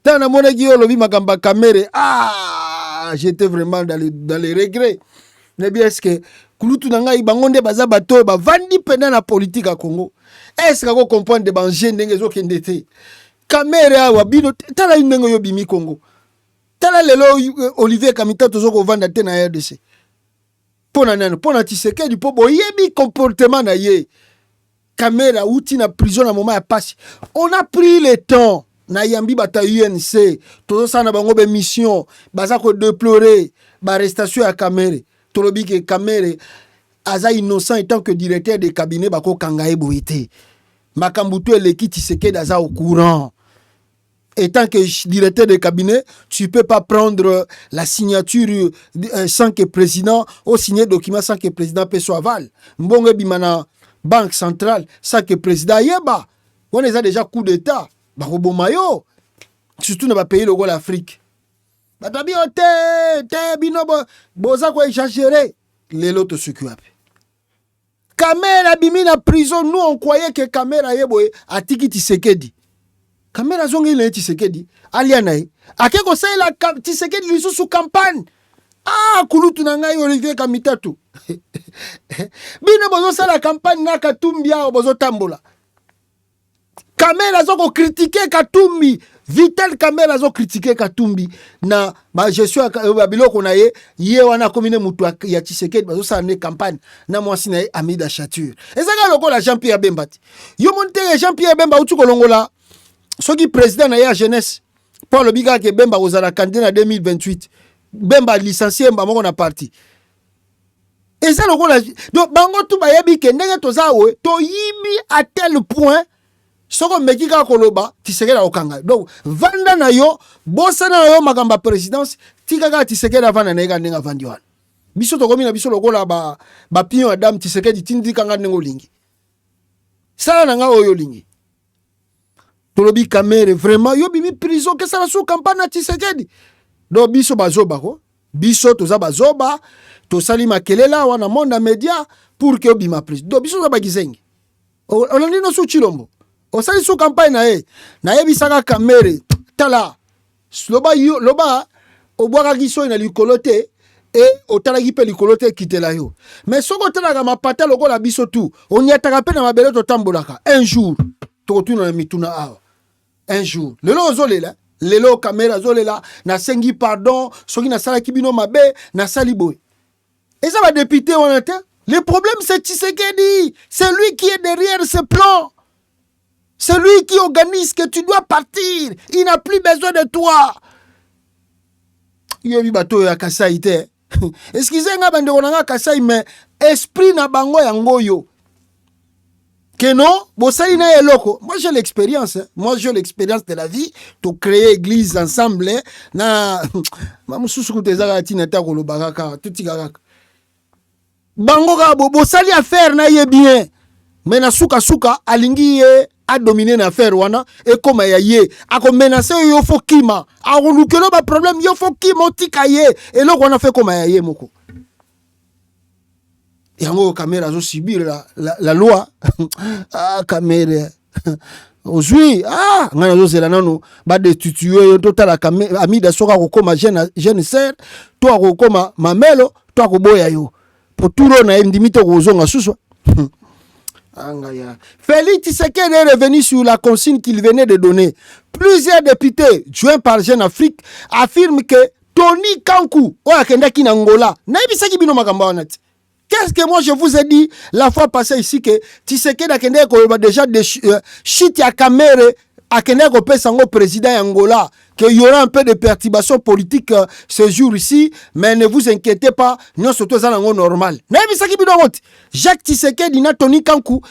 Tana mona ki olobi makamba kamere. Ah, j'étais vraiment dans les regrets. Mais bien est-ce que kulutu na ngai bangonde baza bato ba vandi pendant la politique à Congo. Est-ce que vous comprenez de banger ndenge zo kendete? Kamere awa bino tala ndenge yo bimi Congo. Tala lelo Olivier Kamitato zo ko vanda te na RDC. Pona nano, pona Tshisekedi po boyebi comportement na ye. Kamera outi na prison na moment ya passe. On a pris le temps na yambi bata UNC, tozo sana bango be mission, baza ko déplorer ba arrestation ya Kamere. Tolobi ke Kamere aza innocent en tant que directeur de cabinet bako kangaye boité. Makambutu eleki Tshisekedi aza au courant. Étant que directeur de cabinet, tu peux pas prendre la signature sans que le président, ou signer document sans que le président puisse aval. Mbonge bimana banque centrale sans que le président yeba. On a déjà coup d'état. Barobo mayo. Surtout dans les pays de l'Afrique. Batabi te binobo boza ko exagérer. Les lots se kuape. Kamera bimi na prison, nous on croyait que Kamera yeboye atiki Tshisekedi. Kamera zongi le Tshisekedi alianae akeko sai la Tshisekedi lisu sous campagne. Ah kulutu na ngai Olivier Kamitato. Bino bozo sala campagne na Katumbi a bozo tambola. Kamera zoko critiquer Katumbi, Vital Kamera zo critiquer Katumbi na ba gestion ya biloko na ye wana komine mutu ya Tshisekedi bazo sala ne campagne na mwasi na Amida Chature. Ezaka lokola Jean-Pierre Bemba. Yo monte Jean-Pierre Bemba utu kolongola soki président na ya jeunesse Paul Biga ke Bemba ozala candidat en 2028 Bemba licencié mbamoko na parti et ça lokola donc bango tu bayebi ke ndenge tozawe to yibi à tel point soko meki ka koloba Tshisekedi okanga donc vanda na yo bosa na yo makamba présidence tika ka Tshisekedi avana na eka ndenga vandi wana biso to komi na biso lokola ba pion Adam Tshisekedi tindika nga ndengo lingi sala na nga oyo lingi tolobi Kamere vraiment yo bimi prison que ça la sous campagne na Tshisekedi do biso bazoba ko biso toza bazoba to sali makelela wana monde média pour que bima prison do biso za bagizengi on a no sous Chilombo on sali sous campagne na bisaka Kamere tala loba obwaka kiso na likolote et otalaki pe likolote kitela yo mais soko talaka mapata lokola biso tout on yataka pe na mabele to tambolaka un jour to tuna mituna awa un jour lelo ozolela lelo Kamera zolela na sengi pardon soki na sala kibino mabe na saliboy et ça va député on était le problème c'est Tshisekedi, c'est lui qui est derrière ce plan, c'est lui qui organise que tu dois partir, il n'a plus besoin de toi. Yobi bato ya Kasai te excusez-moi bande onanga Kasai mais esprit na bango yango yo que non, bosali na eloko. Moi j'ai l'expérience, moi j'ai l'expérience de la vie, to créer église ensemble na mamususu kutezaka tina ta kolobaka tutika bango ka bosali affaire na ye bien mais na suka alingi ye a dominer na affaire wana et comme ya ye a ko menacer yo fo kima a kolukelo ba problème yo fo kima tika ye et loko wana fait comme ya ye moko. Yango Kamera zo subir la loi. Ah Kamera. Aujourd'hui, ngana zo zela nano ba destituer yo total la Kamera Amida soka ko koma jeune sœur, toi ko koma mamelo, toi ko boya yo. Pour tout ro na ndimito ko zonga suso. Félix Tshisekedi est revenu sur la consigne qu'il venait de donner. Plusieurs députés joints par Jeune Afrique affirment que Tony Kankou o akendaki na Angola. Na ibisaki bino makamba wana. Qu'est-ce que moi je vous ai dit la fois passée ici que Tshisekedi a déjà des shit à Kamere a au président Angola qu'il y aura un peu de perturbation politique ce jour-ci, mais ne vous inquiétez pas, nous sommes tous en normal. Jacques Tshisekedi na Tony Kankou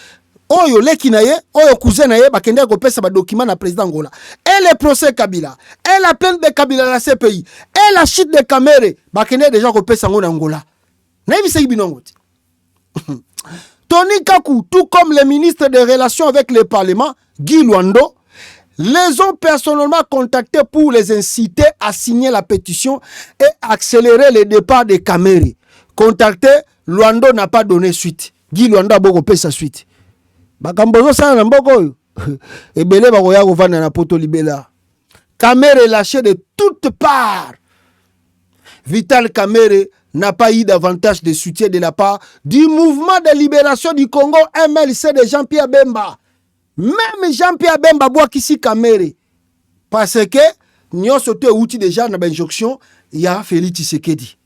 oyo leki na ye oyo cousin na ye bakende ko pesa ba document na président Angola et le procès Kabila et la plainte de Kabila la CPI et la shit de Kamere bakende déjà ko pesa ngona Angola. Na ibisa ibinongo Tony Kakou, tout comme le ministre des Relations avec le Parlement, Guy Luando, les ont personnellement contactés pour les inciter à signer la pétition et accélérer le départ de Kamere. Contacté, Luando n'a pas donné suite. Guy Luando a beaucoup fait sa suite. Bakambozo sa na mboko et belé bakoya ko vanda na poto libela. Kamere est lâché de toutes parts. Vital Kamere n'a pas eu davantage de soutien de la part du mouvement de libération du Congo MLC de Jean-Pierre Bemba. Même Jean-Pierre Bemba boit ici Kamere. Parce que nous sommes outil déjà dans l'injonction, il y a Félix Tshisekedi.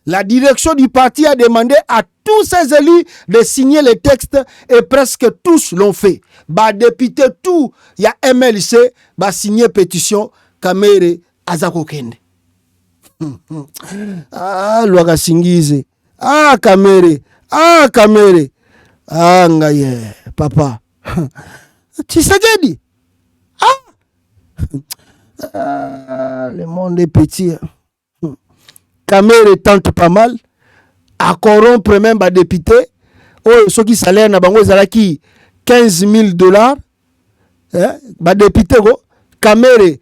La direction du parti a demandé à tous ses élus de signer les textes et presque tous l'ont fait. Bah député tout, il y a MLC, bah signer pétition Kamere Azakokende. Ah, Lwaka Singize. Ah, Kamere. Ah, Kamere. Ah, ngaye, papa. Tshisekedi. Le monde est petit. Kamere tente pas mal. À corrompre même les députés. Oh, ceux qui salaire na bango zalaki $15,000. Bah député go. Kamere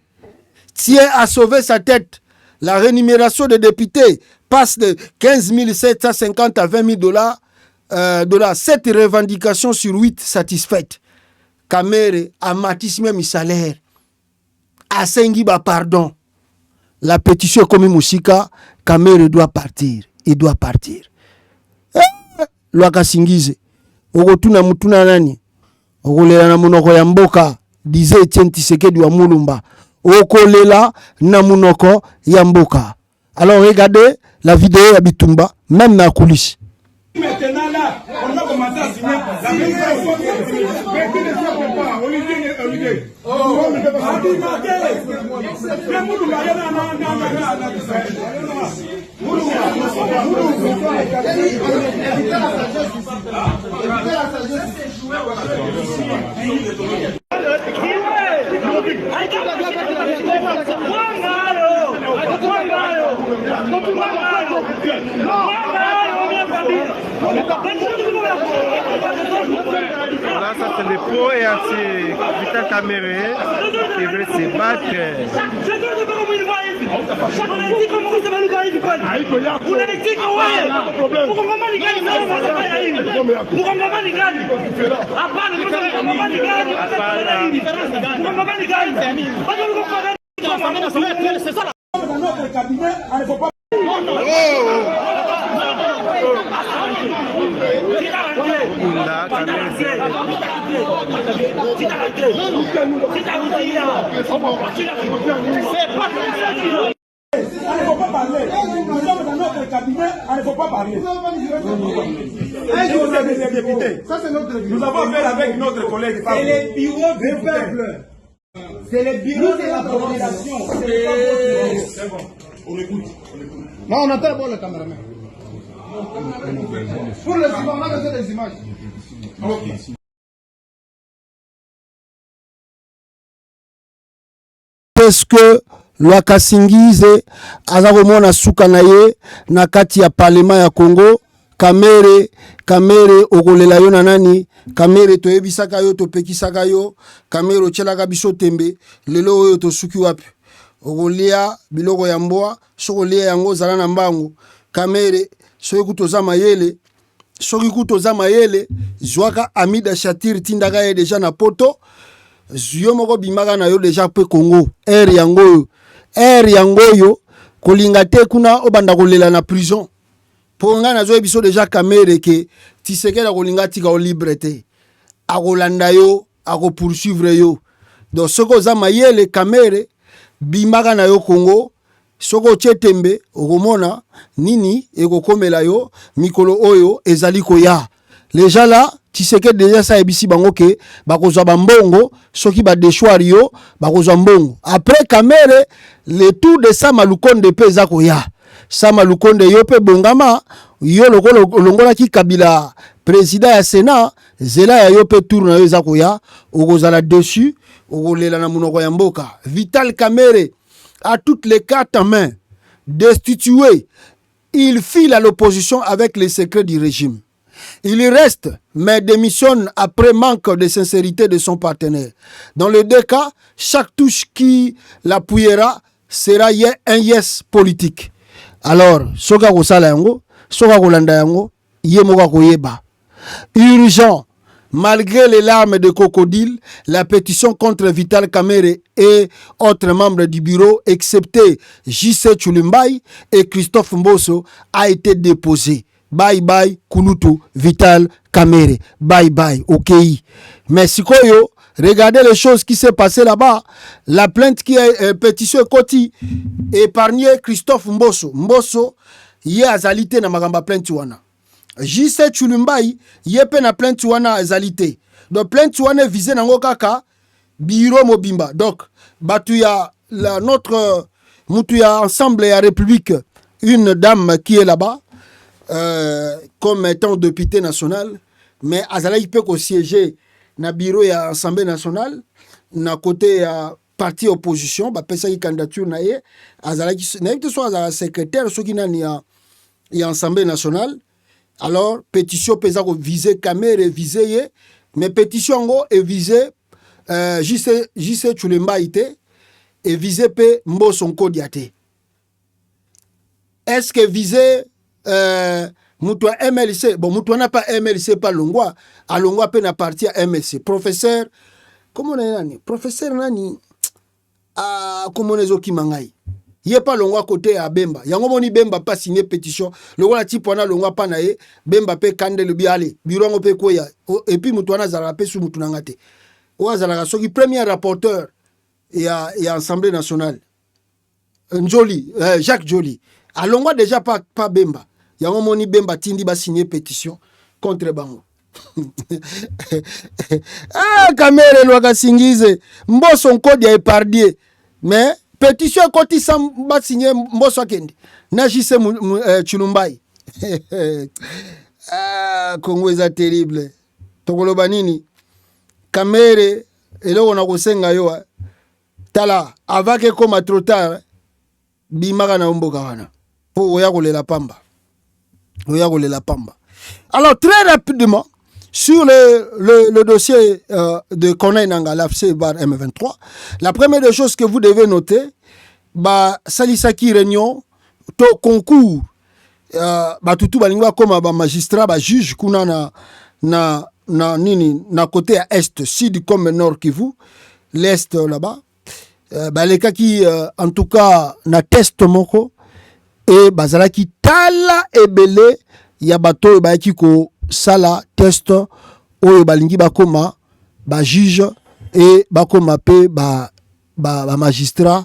tient à sauver sa tête. La rémunération des députés passe de 15 750 à $20,000. 7 revendications sur 8 satisfaites. Kamere a matissé même salaire. A Sengiba, pardon. La pétition est comme Moussika. Kamere doit partir. Il doit partir. Lwaka Singize. Ogotuna mutuna nani. Ogolela na munoko ya mboka. Disait Etienne Tshisekedi wa Mulumba. Okolela na munoko ya mboka. Alors regardez la vidéo ya Bitumba, même na coulisse. Maintenant là, on a commencé à signer Voilà, ça c'est le pro et anti-Vital Kamere qui veut se battre. Nous avons affaire avec notre collègue. C'est le bureau du peuple. C'est le bureau de la population. C'est bon. On écoute. Non, on entend d'abord le caméraman. Pour les images, on a besoin des images. Parce que Lwaka Singize azakomona suka na ye na kati ya parlement ya Congo. Kamere okolela yo na nani. Kamere toyebisaka yo, topekisaka yo. Kamere ochelaka biso tembe. Lelo oyo tosuki wapi. Okolia biloko ya mboa. Sokolia yango zala na mbangu. Kamere soki kutoza mayele. Zwaka Amida Shatir tindaka ye deja na poto. Yo moko bimaka na yo deja pe Congo. Air yangoyo. Kolinga te kuna obanda kolela na prison. Ponga na zo biso deja Kamere ke Tshisekedi kolinga tika o liberté. Akolanda yo, ako poursuivre yo. Donc soko za mayele Kamere bimaka na yo Congo. Soko chetembe okomona nini ekokomela yo mikolo oyo ezali koya. Les gens là Tshisekedi déjà ça ebisi bango ke bakozwa bambongo soki ba déchoir yo bakozwa mbongo. Après Kamere le tour de Sama Lukonde pe za koya. Sama Lukonde yo pe bongama yo longola ki Kabila président ya Sénat zela ya yo pe tour na yo za koya okozala dessus okolela na munoko ya mboka. Vital Kamere a toutes les cartes en main destitué. Il file à l'opposition avec les secrets du régime. Il y reste, mais démissionne après manque de sincérité de son partenaire. Dans les deux cas, chaque touche qui l'appuyera sera un yes politique. Alors, soka kosala yango, soka kolanda yango, ye moka koyeba. Urgent. Malgré les larmes de crocodile, la pétition contre Vital Kamerhe et autres membres du bureau, excepté J.C. Tshilombayi et Christophe Mbosso, a été déposée. Bye bye, Kulutu, Vital Kamerhe. Bye bye, ok. Mais Sikoyo, regardez les choses qui s'est passées là-bas. La plainte qui est pétition Koti, épargné Christophe Mbosso. Mbosso, yé azalité na magamba plainte wana. J.C. Tshilombayi yepe na plainte wana azalité. Donc plainte wana visé nango kaka biro mobimba. Donc batu ya notre mutu ya ensemble ya République, une dame qui est là-bas comme étant député national, mais azalaki peut siéger na bureau ya Assemblée nationale na côté ya parti opposition ba pesa ki candidature na ye azalaki na yite so azala secrétaire soki nani ya Assemblée nationale. Alors, pétition pesa ko viser Kamerhe viser mais pétition ngo est visé J.C. Tshilombayi te et visé pe Mbosso Nkodiate. Est-ce que visé Moutoua MLC, bon Moutoua n'a pas MLC pas Longwa, à Longwa pe na parti à MLC. Professeur, comment on est nani? Professeur nani? Comment on est zoki mangai? Yé pas Longwa côté à Bemba. Yango moni Bemba pas signé pétition. Le wala type wana Longwa pas nae, Bemba pe kande le biale. Birongo pe koya. Et puis Moutoua na zara pe sou Moutoua ngate. Oua zara soki premier rapporteur et à Assemblée nationale. Njoli, Jacques Joly. À Longwa déjà pas Bemba. Yango moni Bemba tindi ba signé pétition contre bango. Kamerhe lwaka singize. Mbosso Nkodi a épargné. Mais pétition koti samba signé Mbosso Kendi. Na J.C. Tshilombayi. Congo est terrible. Tokoloba nini? Kamerhe eloko na kosenga yo. Tala avake koma trop tard. Bimaka na mboka wana. Po oya kolela pamba. Alors très rapidement sur le dossier de Corneille Nangaa, l'AFC bar M23, la première des choses que vous devez noter, salisaki réunion to concours tutu balingwa comme magistrat juge kuna na côté à est, sud comme nord Kivu, l'est là-bas, les cas qui en tout cas na test moko et bazalaki tala ebele ya bato ba ki ko sala test oyo balingi bakoma ba juge et bakoma pe ba magistrat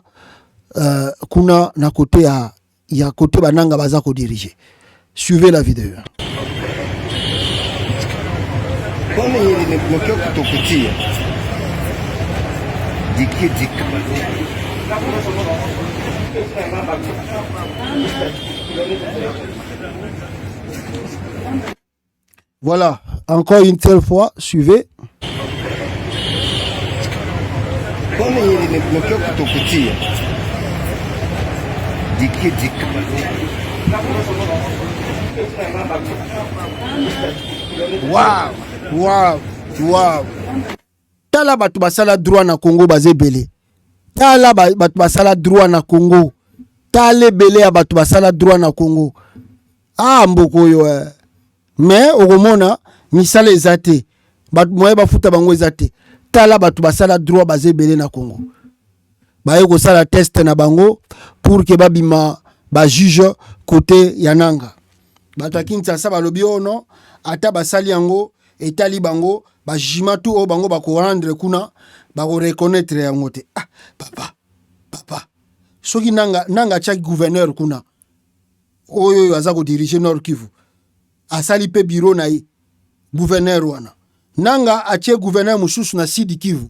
kuna na côté ya côté bananga baza ko diriger. Suivez la vidéo. Comme il ne peut que tokutia diki Voilà, encore une telle fois, suivez. Comme il ne peut que tokutia diki Wow. Tala batu basala droit na Congo bazebele. Tala batu basala droit na Congo. Tala belé ya batu basala droit na Congo. Mboko yo mais okomona misala ezate. Batu moye bafuta bango ezate. Tala batu basala droit bazebele na Congo. Baye ko sala test na bango pour que babima ba juge côté yananga. Batu Kinshasa balobi ono ata basali yango etali bango ba jugement tout o bango ba ko rendre kuna ba ko reconnaître yango te. Papa soki nanga chaki gouverneur kuna oyo aza ko diriger Nord Kivu asali pe bureau na ye gouverneur wana nanga atie gouverneur mususu na Sud Kivu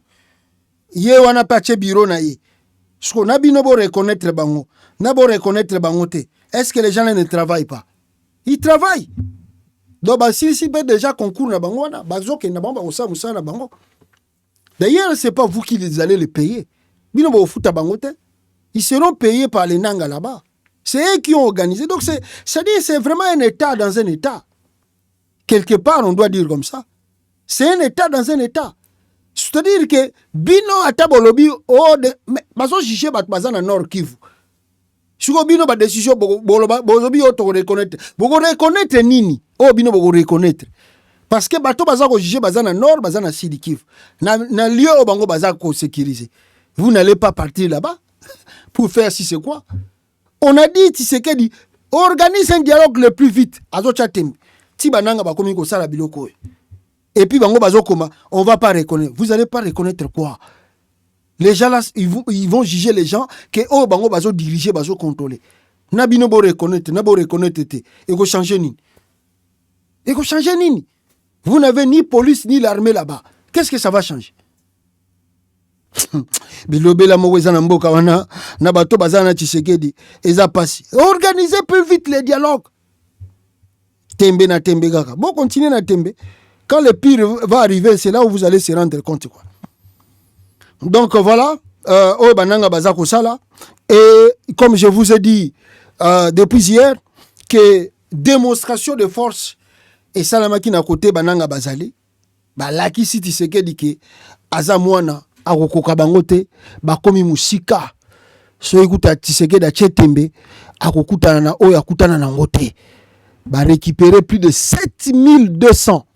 ye wana pa atie bureau na ye sko na bino bo reconnaître bango te. Est-ce que les gens ne travaillent pas? Ils travaillent. Donc si déjà concours na bango wana bazoke na bango osa musana bango. D'ailleurs c'est pas vous qui les allez les payer. Bino bo futa bango te. Ils seront payés par les Nanga là-bas. C'est eux qui ont organisé. Donc c'est vraiment un État dans un État. Quelque part, on doit dire comme ça. C'est un État dans un État. C'est-à-dire que bino atabolobi mais bazo jugé bat bazana Nord Kivu. Suko bino ba décision bozobi auto reconnaître. Boko reconnaître nini? Bino boko reconnaître. Parce que bato bazako jugé bazana Nord, bazana Sud Kivu. Na lieu au bango bazako sécuriser. Vous n'allez pas partir là-bas pour faire si c'est quoi? On a dit Tshisekedi organise un dialogue le plus vite. Azo chatem. Ti bananga ba komi ko sala biloko. Et puis, on ne va pas reconnaître. Vous n'allez pas reconnaître quoi? Les gens là, ils vont juger les gens que bango bazo diriger, bazo contrôler. Nabino bo reconnaître, nabo reconnaître et go changer nini. Et go changer nini. Vous n'avez ni police ni l'armée là-bas. Qu'est-ce que ça va changer? Bilobe la moweza na mboka wana na bato bazana Tshisekedi eza pasi. Organisez plus vite les dialogues. Tembe na tembe gaka. Bon, continuez na tembe. Quand le pire va arriver, c'est là où vous allez se rendre compte. Quoi. Donc voilà, et comme je vous ai dit depuis hier, que démonstration de force et salamaki na côté bananga bazali, laki si Tshisekedi ke azamwana akokoka bangote, bakomi musika. So ekuta Tshisekedi achetembe akokutana na oyo akutana na ngote. Récupérer plus de 7200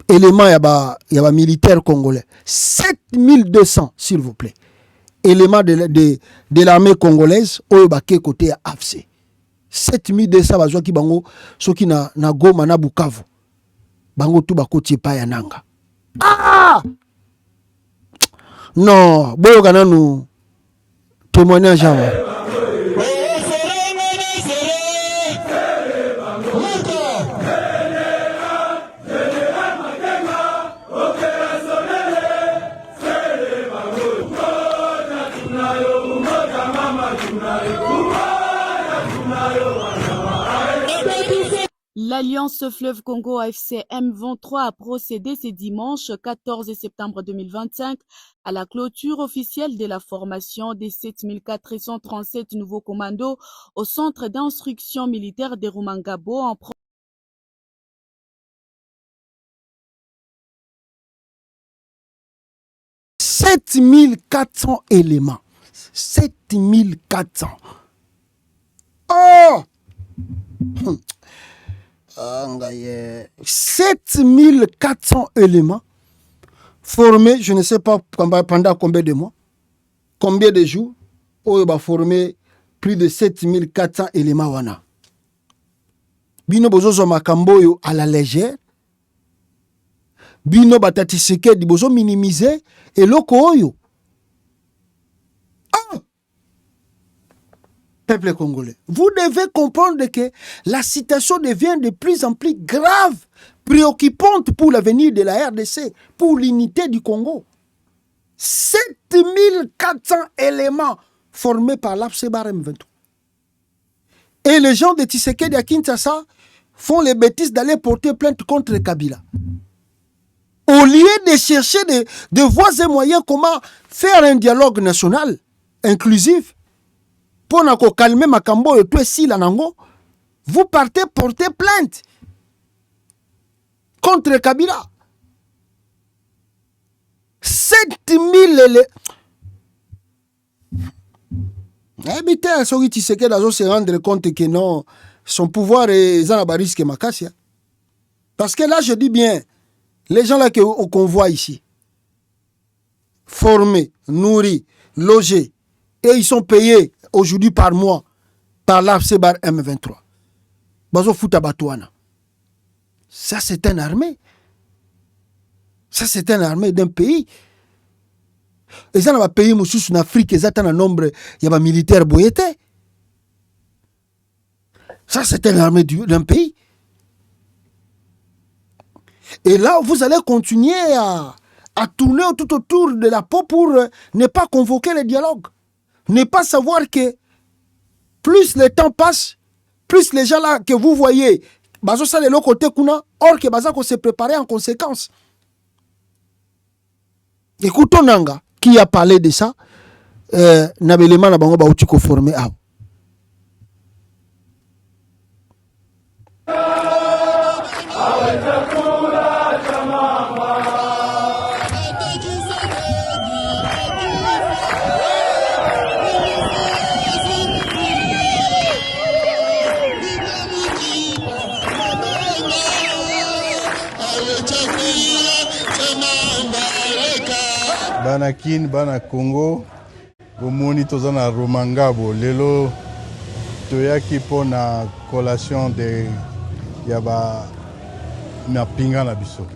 éléments yaba militaires congolais. 7200, s'il vous plaît. Éléments de l'armée congolaise, oyo bake côté ya AFC. 7200 bazwa ki bango soki na Goma na Bukavu. Bango tu bakoti pa ya nanga. Ah! Non, boyo kana nous témoignage avant. L'Alliance Fleuve Congo AFC M23 a procédé ce dimanche 14 septembre 2025 à la clôture officielle de la formation des 7437 nouveaux commandos au centre d'instruction militaire de Rumangabo en 7400 éléments. 7400. Oh! 7400 éléments formés, je ne sais pas pendant combien de mois, combien de jours, on va former plus de 7400 éléments. Wana. Bino bozo makambo à la légère. Bino batati Tshisekedi bozo minimiser et loko oyo. Peuple congolais, vous devez comprendre que la situation devient de plus en plus grave, préoccupante pour l'avenir de la RDC, pour l'unité du Congo. 7400 éléments formés par l'AFC-BAR M23. Et les gens de Tshisekedi à Kinshasa font les bêtises d'aller porter plainte contre Kabila. Au lieu de chercher de voies et moyens comment faire un dialogue national inclusif, pour calmer Makambo et tout si nango, vous partez porter plainte contre Kabila. 7000 Habitez celui qui se rendre compte que non, son pouvoir est un risque makassia. Parce que là, je dis bien, les gens là qu'on voit ici, formés, nourris, logés, et ils sont payés aujourd'hui par mois par l'AFC-BAR M23. Bazo Fouta Batouana. Ça, c'est une armée. Ça, c'est une armée d'un pays. Et ça, dans un pays en Afrique, ils ont un nombre de militaires boyétés. Ça, c'est une armée d'un pays. Et là, vous allez continuer à tourner tout autour de la peau pour ne pas convoquer les dialogues. Ne pas savoir que plus le temps passe, plus les gens là que vous voyez, bazo ça de l'autre côté kuna, or que baza ko se préparer en conséquence. Écoutons Nanga qui a parlé de ça. Nabelema na bango ba uti ko formé a. Banakin, Bana Congo, Bomoni Tozana Romangabo, Lelo Toyaki pour la collation de Yaba Napinga Nabiso.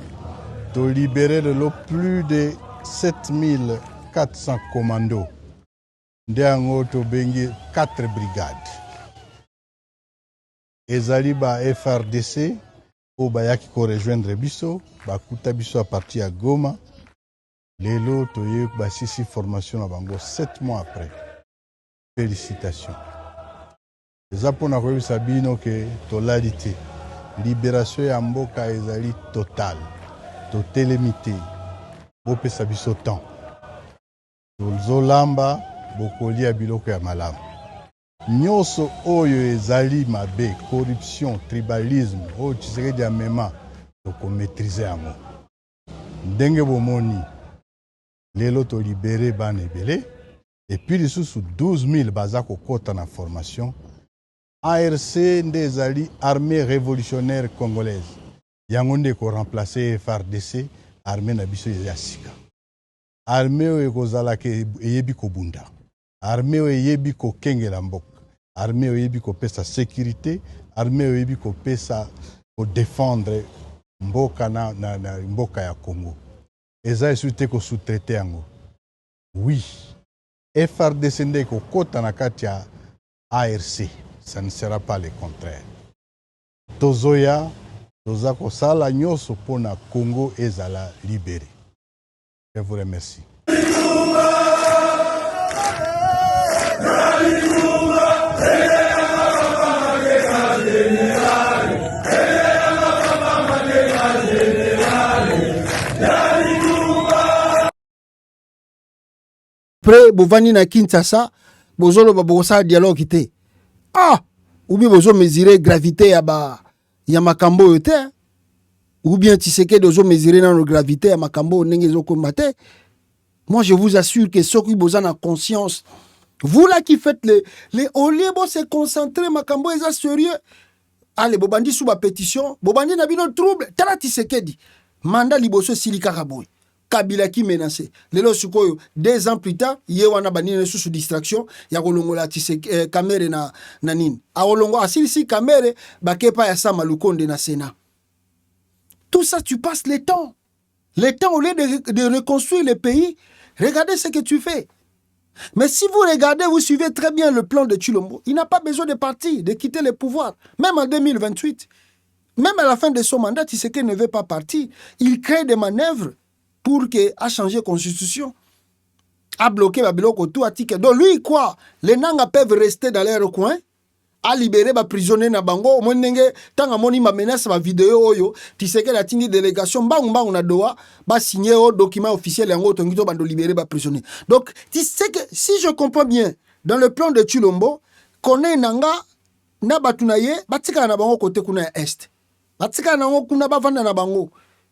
To libérer de l'eau plus de 7400 commandos. Ndeango to bengi 4 brigades. Ezali ba FRDC o bayaki ko rejoindre biso, ba kuta biso à partir à Goma. Lelo toye ba sisi formation na bango 7 mois après. Félicitations. Eza pona ko bisabino ke tolalite. Libération ya mboka ezali totale. Totelemité. Bopesa biso temps. Tolzolamba bokolia biloko ya malamu. Nyoso oyo ezali mabe, corruption, tribalisme, oyo Tshisekedi ya mema, toko maîtriser yango. Ndenge bomoni, lelo to libéré bana ebele, et puis lisusu 12 000 baza kokota na formation. ARC nde ezali armée révolutionnaire congolaise. Yango nde ko remplacer FARDC, armée na biso ya sika. Armée oyo ekozalaka eyebi kobunda. Armée oyo eyebi kokengela mboka. Armée oyo eyebi kopesa sécurité. Armée oyo eyebi kopesa défendre mboka na mboka ya Congo. Eza esu te ko sous-traiter yango. Oui. FARDC nde kokota na kati ya ARC. Ça ne sera pas le contraire. Tozoya, toza kosala nyoso pona Congo ezala libéré. Je vous remercie. Après, bovani na Kinshasa, bozolo babosa dialogue ité. Ah, ou bien bozo mesurer gravité ya makambo yote. Ou bien Tshisekedi dozo mesurer na gravité ya makambo ndenge zo komate. Moi je vous assure que ceux qui boza na conscience, vous là qui faites les au lieu de se concentrer makambo eza sérieux. Allez bobandi sous ma pétition, bobandi na bino trouble, tala Tshisekedi. Mandat liboso silika kaboy. Kabila qui menacé. Lelo sukoyo 2 ans plus tard, yewana banine sous distraction, ya kolongola Tshisekedi kamere na nini. A kolongo asili kamere bakepa ya sama lukonde na Sénat. Tout ça tu passes le temps. Le temps au lieu de reconstruire le pays, regardez ce que tu fais. Mais si vous regardez, vous suivez très bien le plan de Tshilombo, il n'a pas besoin de partir, de quitter le pouvoir. Même en 2028, même à la fin de son mandat, Tshisekedi ne veut pas partir. Il crée des manœuvres pour à changer la constitution, à bloquer Babiloko tout à ticket. Donc lui, quoi, les Nanga peuvent rester dans leur coin, à libérer les prisonniers na bango. Moi, tant que moni ma menace ma vidéo oyo, Tshisekedi a tini délégation, on a doa, signer au document officiel yango tongito bando libérer les prisonniers. Donc, tu sais que si je comprends bien, dans le plan de Tshilombo, connaît Nanga na batunaye, batika na bango côté kuna est. Batika na bango kuna bavanda na bango.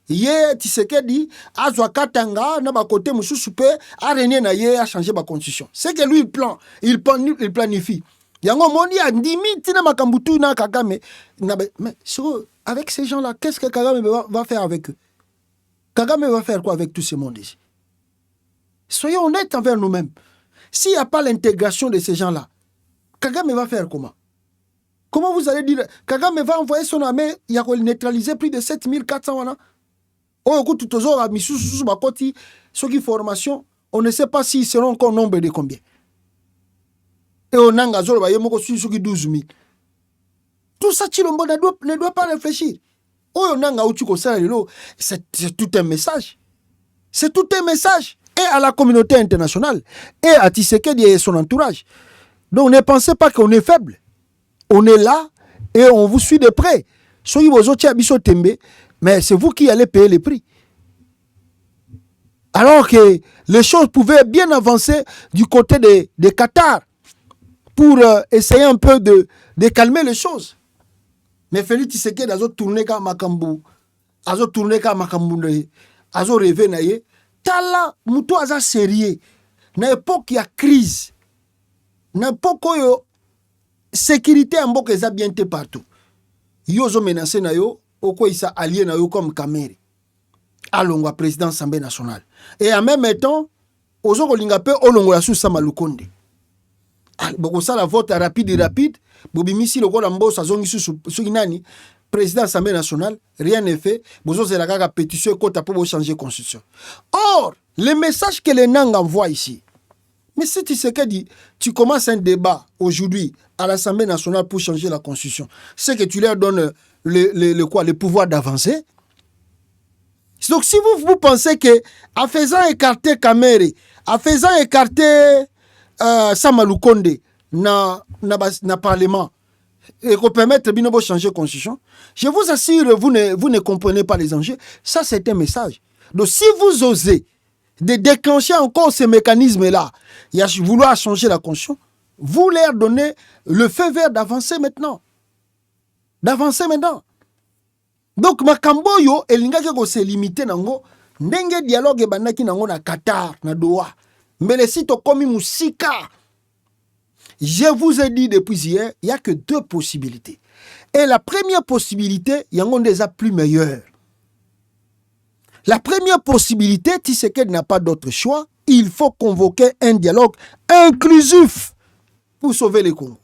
Ye Tshisekedi azwa katanga na ba côté mususu pe a renier na ye a changer ba constitution. C'est que lui il planifie. Yango moni a ndimi tina makambutu na Kagame. Mais avec ces gens là, qu'est-ce que Kagame va faire avec eux? Kagame va faire quoi avec tous ces mondes ici? Soyons honnêtes envers nous-mêmes. S'il n'y a pas l'intégration de ces gens là, Kagame va faire comment? Comment vous allez dire Kagame va envoyer son armée, il a neutralisé plus de 7400 wana. Oh, écoute, tout à ceux qui formation, on ne sait pas s'ils seront encore nombre de combien. Et on a 12 000. Tout ça, Tshilombo ne doit pas réfléchir. Oh, c'est tout un message. C'est tout un message. Et à la communauté internationale, et à Tshisekedi et son entourage. Donc ne pensez pas qu'on est faible. On est là et on vous suit de près. Soyez vos autres abisso tembe. Mais c'est vous qui allez payer les prix. Alors que les choses pouvaient bien avancer du côté de Qatar pour essayer un peu de calmer les choses. Mais Félix Tshisekedi a tourné comme Makambu, a tourné comme Makambu, a rêvé naïe. Tala muto aza sérieux. Na époque il y a crise. Na époque yo sécurité en boka eza bien partout. Yo zo menacé na yo. Oko isa allié na yo comme Kamere alongwa président Assemblée nationale et en même temps ozo kolinga pe olongola sous Sama Lukonde. Boko ça la vote rapide, bobimisi lokola mbosa zongi sous nani président de l'Assemblée nationale, rien n'est fait. Bozo c'est la pétition pour changer la constitution. Or, le message que les Nang envoient ici, mais si tu sais que tu commences un débat aujourd'hui à l'Assemblée nationale pour changer la constitution, c'est que tu leur donnes le pouvoir d'avancer. Donc si vous pensez que en faisant écarter Kamere, en faisant écarter Sama Lukonde na parlement, et qu'on permette de changer la constitution, je vous assure, vous ne comprenez pas les enjeux. Ça, c'est un message. Donc, si vous osez de déclencher encore ce mécanisme-là, vouloir changer la constitution, vous leur donnez le feu vert d'avancer maintenant. Donc, makambo yo, elingaki ko se limiter nango, ndenge dialogue bandaki nango na Qatar, na Doha. Mais les sites komi musika. Je vous ai dit depuis hier, il n'y a que deux possibilités. Et la première possibilité, il y en a déjà plus meilleure. La première possibilité, Tshisekedi n'a pas d'autre choix. Il faut convoquer un dialogue inclusif pour sauver les Congo.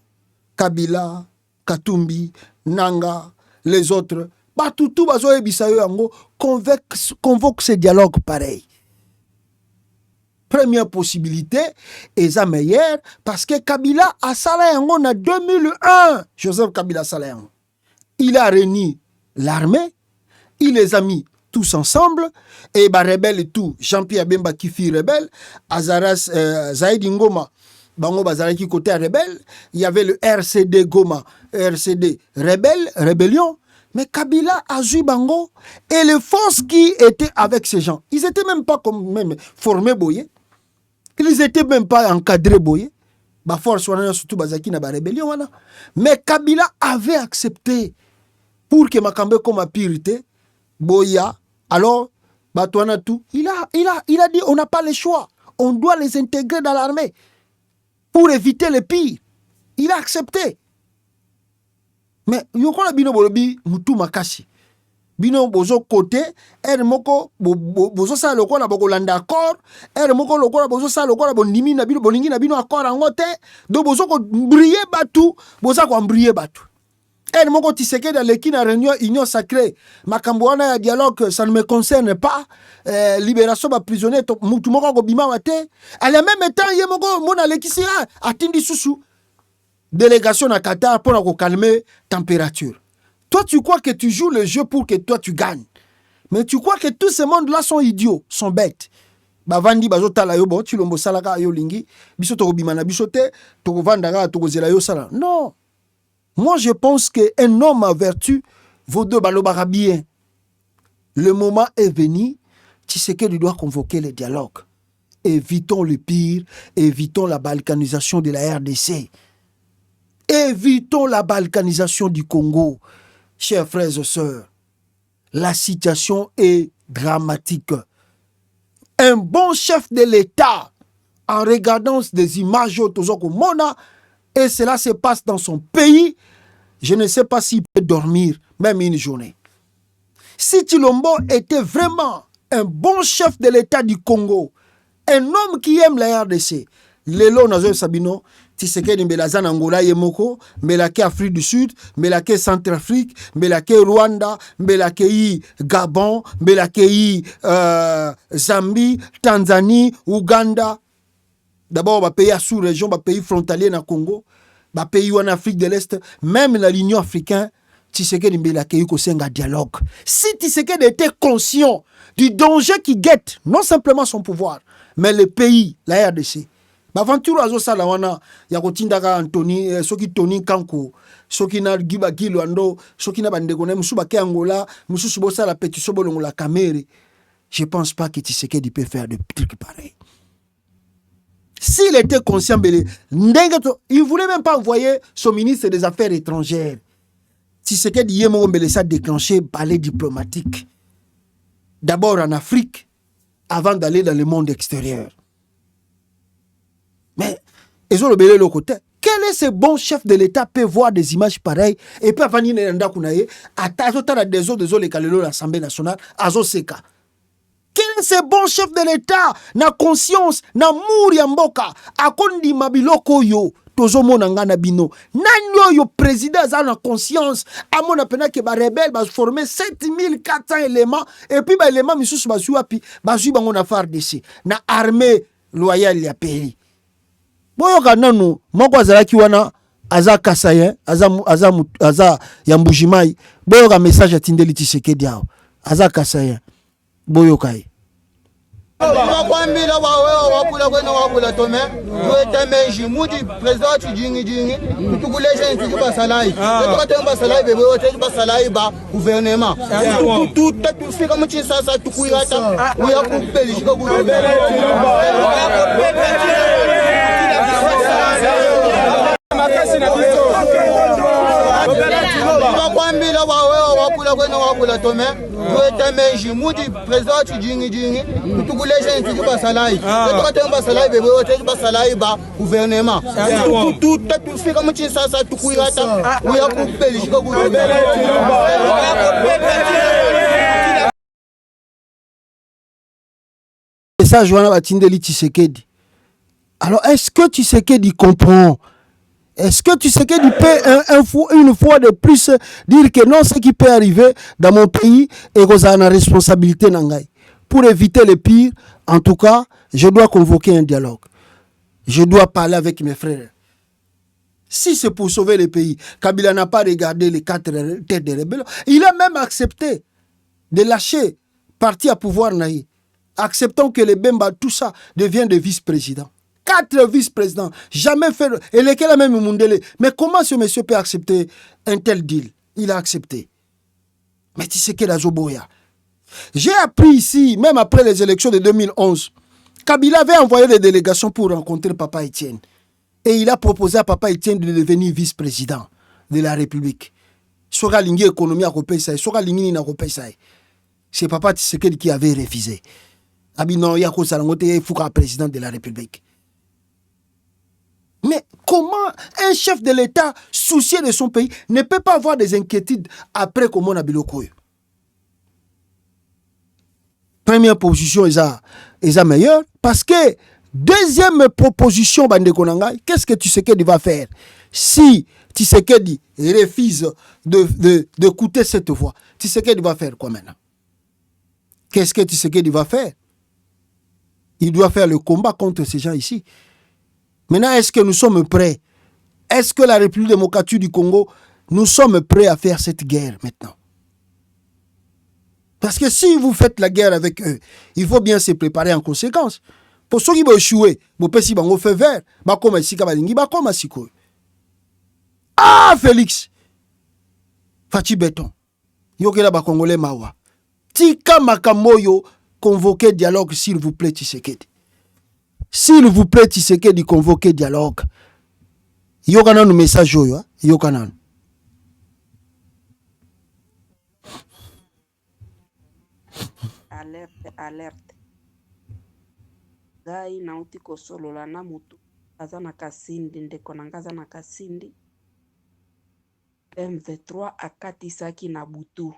Kabila, Katumbi, Nanga, les autres, tout convoque ce dialogue pareil. Première possibilité, et ça meilleure, parce que Kabila a salé en 2001. Joseph Kabila salé. Il a réuni l'armée, il les a mis tous ensemble, et les rebelles et tout, Jean-Pierre Bemba qui fit rebelle, Azaras Zaïd Ngoma, Bango Bazara qui côté rebelle, il y avait le RCD Goma, RCD rebelle, rébellion, mais Kabila a joué Bango, et les forces qui étaient avec ces gens, ils n'étaient même pas comme même formés boyés. Ils n'étaient même pas encadrés, boyés. Surtout Bazaki na ba rébellion. Mais Kabila avait accepté pour que Makambe comme a purité, Boya, alors, tout. Il a dit on n'a pas le choix. On doit les intégrer dans l'armée pour éviter le pire. Il a accepté. Mais Yokona Bino Bolobi, Moutou Makashi. Bino bozo côté er moko bozo sa loko na boko landa accord er moko loko na bozo sa loko na bonimi na bino bolingi na bino accord angote do bozo ko briller batu boza ko briller batu er moko Tshisekedi dans l'équipe na réunion union sacrée makambo wana ya dialogue ça ne me concerne pas libération ba prisonnier mutu moko ko bima wate à la même temps ye moko mona lekisi atindi susu délégation na Qatar pour calmer température. Toi, tu crois que tu joues le jeu pour que toi, tu gagnes. Mais tu crois que tous ces mondes-là sont idiots, sont bêtes. Bavandi bazotala yo bo tilombo salaka yo lingi biso to bimana biso te to vandara to zela yo sala. Non. Moi je pense que un homme à vertu vaut deux balobara bien. Le moment est venu, Tshisekedi doit convoquer le dialogue. Évitons le pire, évitons la balkanisation de la RDC. Évitons la balkanisation du Congo. Chers frères et sœurs, la situation est dramatique. Un bon chef de l'État, en regardant des images et cela se passe dans son pays, je ne sais pas s'il peut dormir, même une journée. Si Tshilombo était vraiment un bon chef de l'État du Congo, un homme qui aime la RDC, Lelo Nazo Sabino, Tshisekedi Mbelazan Angola Yemoko, Mbelake Afrique du Sud, Mbelake Centrafrique, Mbelake Rwanda, Mbelake Gabon, Mbelake Zambie, Tanzanie, Ouganda. D'abord, les pays sous-région, les pays frontaliers dans Congo, les pays en Afrique de l'Est, même la l'Union africaine, Tshisekedi Mbelake Yukosenga dialogue. Si Tshisekedi était conscient du danger qui guette, non simplement son pouvoir, mais le pays, la RDC, Baventure azo sala wana ya kotindaka Anthony soki Tony Kanko soki na Giba Gilo ando soki na bandeko na musuba ke Angola mususu bo sala pétition bolongola Kamere. Je pense pas que Tshisekedi peut faire de trucs pareils. S'il était conscient il voulait même pas envoyer son ministre des Affaires étrangères. Tshisekedi yemo mbele ça déclencher balai diplomatique. D'abord en Afrique avant d'aller dans le monde extérieur. Mais, ils ont le côté. Quel est ce bon chef de l'État peut voir des images pareilles et peut venir à l'Assemblée nationale, à Zoseka? Quel est ce bon chef de l'État na conscience na mouri ya mboka akondi mabiloko yo tozomona nga na bino nani yo président aza na conscience amona pena ke ba rebelle ba former 7400 éléments et puis ba éléments misusu bazui wapi bazui bango na FARDC na armée loyale ya pays boyoka nanu moko azalaki wana aza kasayen aza ya mbujimai boyoka message atindeli Tshisekedi awo aza kasayen boyoka ye Makwambila wawe wakula kwena wakula tome Tuwete menji mudi president jingi jingi Tukulesha ntuki basalai Tukatemba basalai bebe wote basalai ba gouvernement Tutufika mchi sasa tukuirata Uya kupeli shika gouvernement Makwambila wawe wakula kwena wakula tome Tuwete menji mudi president jingi jingi Tukulesha ntuki basalai Tukatemba basalai bebe wote basalai ba gouvernement Tutufika mchi sasa tukuirata Uya kupeli shika gouvernement message wana batindeli Tshisekedi. Alors est-ce que Tshisekedi comprend? Est-ce que Tshisekedi peut une fois de plus dire que non, ce qui peut arriver dans mon pays est qu'on a une responsabilité nangai. Pour éviter le pire, en tout cas, je dois convoquer un dialogue. Je dois parler avec mes frères. Si c'est pour sauver le pays, Kabila n'a pas regardé les 4 têtes de rebelles. Il a même accepté de lâcher parti à pouvoir naï. Acceptons que les Bemba, tout ça, deviennent des vice-présidents. 4 vice-présidents, jamais fait. Et lesquels a même Mundele. Mais comment ce monsieur peut accepter un tel deal? Il a accepté. Mais tu sais que la Zoboya. J'ai appris ici, même après les élections de 2011, Kabila avait envoyé des délégations pour rencontrer Papa Etienne. Et il a proposé à Papa Etienne de devenir vice-président de la République. Sora Lingi économie à Kopesa, Sora Lingi na Kopesa. C'est Papa Tshisekedi qui avait refusé. Abino Yako Salangote, il faut qu'un président de la République. Mais comment un chef de l'État soucié de son pays ne peut pas avoir des inquiétudes après comment on a bilokoyo? Première position est meilleure parce que deuxième proposition, qu'est-ce que Tshisekedi va faire? Si Tshisekedi refuse de coûter cette voix, Tshisekedi va faire quoi maintenant? Qu'est-ce que Tshisekedi va faire? Il doit faire le combat contre ces gens ici. Maintenant, est-ce que nous sommes prêts? Est-ce que la République démocratique du Congo, nous sommes prêts à faire cette guerre maintenant? Parce que si vous faites la guerre avec eux, il faut bien se préparer en conséquence. Pour ceux qui vont échouer, vous pouvez si vous faites vert, ah, Félix! Fati Béton. Yokela ba Congolais mawa. Tika Makamoyo, convoquez dialogue, s'il vous plaît, Tshisekedi. S'il vous plaît, Tshisekedi, convoquez dialogue. Yokana no message yo, yokana. Alerte. Gai nauti kosolola na mutu. Aza na kasindi, ndeko nangaza na kasindi. M23 akatisaki na butu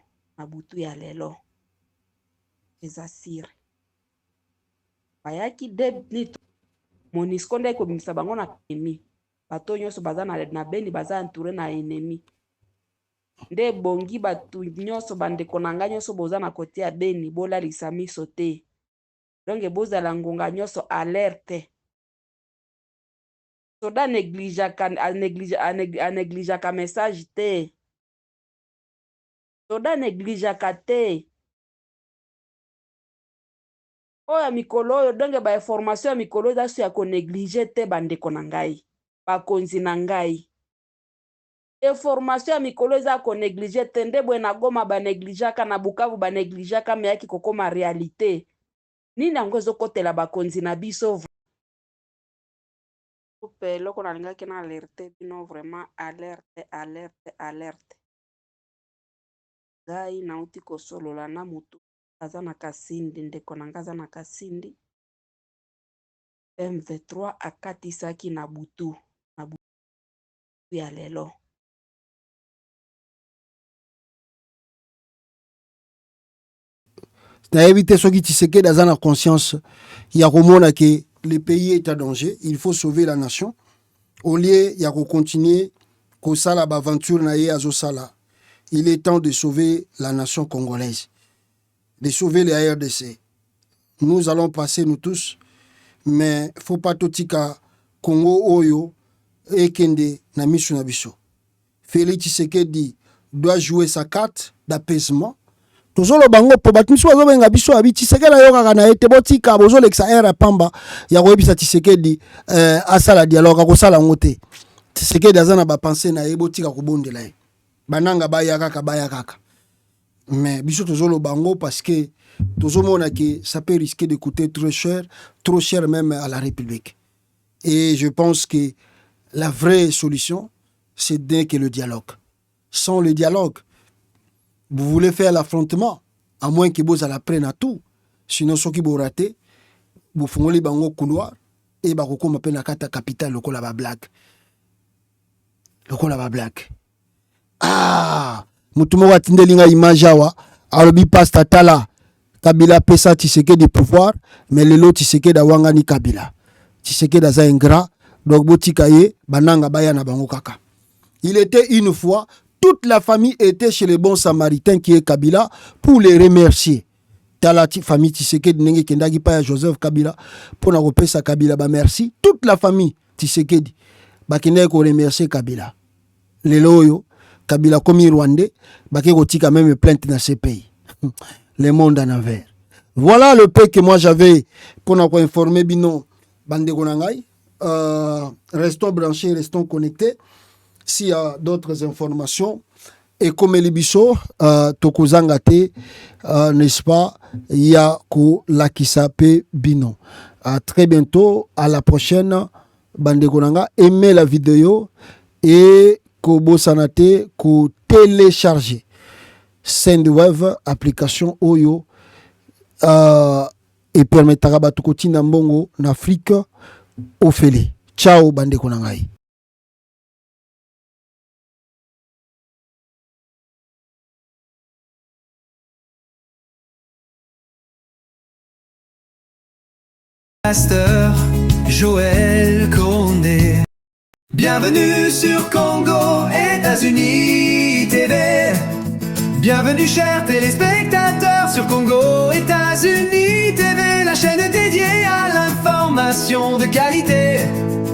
ya lelo. Eza siri. Bayaki debnito. Monisco nde kobimisa bango na ennemi. Bato nyonso baza na beni baza entouré na ennemi. Nde bongi batu nyonso bandeko nanga nyonso boza na kote ya beni bolalisa miso te. Donc bozala ngonga nyonso alerte. Soda neglijaka message te. Soda neglijaka te. Oya mikolo oyo donge ba information ya mikolo eza so ya ko négliger te bandeko na ngai. Bakonzi na ngai. Information ya mikolo eza ko négliger te ndebwe na Goma ba neglijaka na Bukavu ba neglijaka me yaki kokoma réalité. Nini yango ezokotela bakonzi na biso? Pe loko na linga kena alerte bino vraiment alerte. Gai nauti kosolola na mutu. Aza na kasindi, ndeko nangaza na kasindi. M23 akatisaki na butu ya lelo. Na éviter ceux qui Tshisekedi dans la conscience. Il y a que le pays est en danger. Il faut sauver la nation. Au lieu, il y a continuer que ça la aventure naïe à Zosala. Il est temps de sauver la nation congolaise, de sauver les RDC. Nous allons passer nous tous, mais faut pas tout tika Congo Oyo et Kende na misu na biso. Félix Tshisekedi doit jouer sa carte d'apaisement. Tozolo bango po batimiso bazobenga biso abi Tshisekedi ayoka na ete botika bozolo exa era pamba ya koyebisa Tshisekedi asala dialogue akosala ngote. Tshisekedi azana ba penser na ye botika kobondela ye. Bananga baya kaka. Mais biso tozolo bango parce que tozomona que ça peut risquer de coûter trop cher même à la République. Et je pense que la vraie solution, c'est dès que le dialogue. Sans le dialogue, vous voulez faire l'affrontement, à moins que vous allez prendre à tout. Sinon, ceux qui vous raté, vous fongolez bango couloir et bakoko m'appelle la carte capitale, le col à blague. Le col à blague. Ah! Mutumo wa tindelinga imajawa, alobi pasta tala. Kabila pesa Tshisekedi pouvoir, mais le lot Tshisekedi awangani Kabila. Tshisekedi aza ingrat, donc botikaye, bananga baya na bango kaka. Il était une fois, toute la famille était chez le bon samaritain qui est Kabila pour les remercier. Tala famille Tshisekedi nenge kendagi pa ya Joseph Kabila, pour na repesa Kabila ba merci. Toute la famille Tshisekedi, ba kendagi ko remercier Kabila. Le loyo, Kabila comme Rwandais, ba ke kotika même plainte dans ces pays. Le monde en envers. Voilà le peu que moi j'avais pour nous informer Bino Bandegonangai. Restons branchés, restons connectés. S'il y a d'autres informations, et comme Elibiso, Tokozangate, n'est-ce pas, il y a la Kisape Bino. À très bientôt, à la prochaine. Bandegonanga, aimez la vidéo et Kobo Sanate, ko télécharger. Sendwave, application Oyo, et permettra à tout côté d'Ambongo, en Afrique, au Félé. Ciao, bande konangai. Pasteur Joël Condé. Bienvenue sur Congo, États-Unis TV. Bienvenue chers téléspectateurs sur Congo, États-Unis TV, la chaîne dédiée à l'information de qualité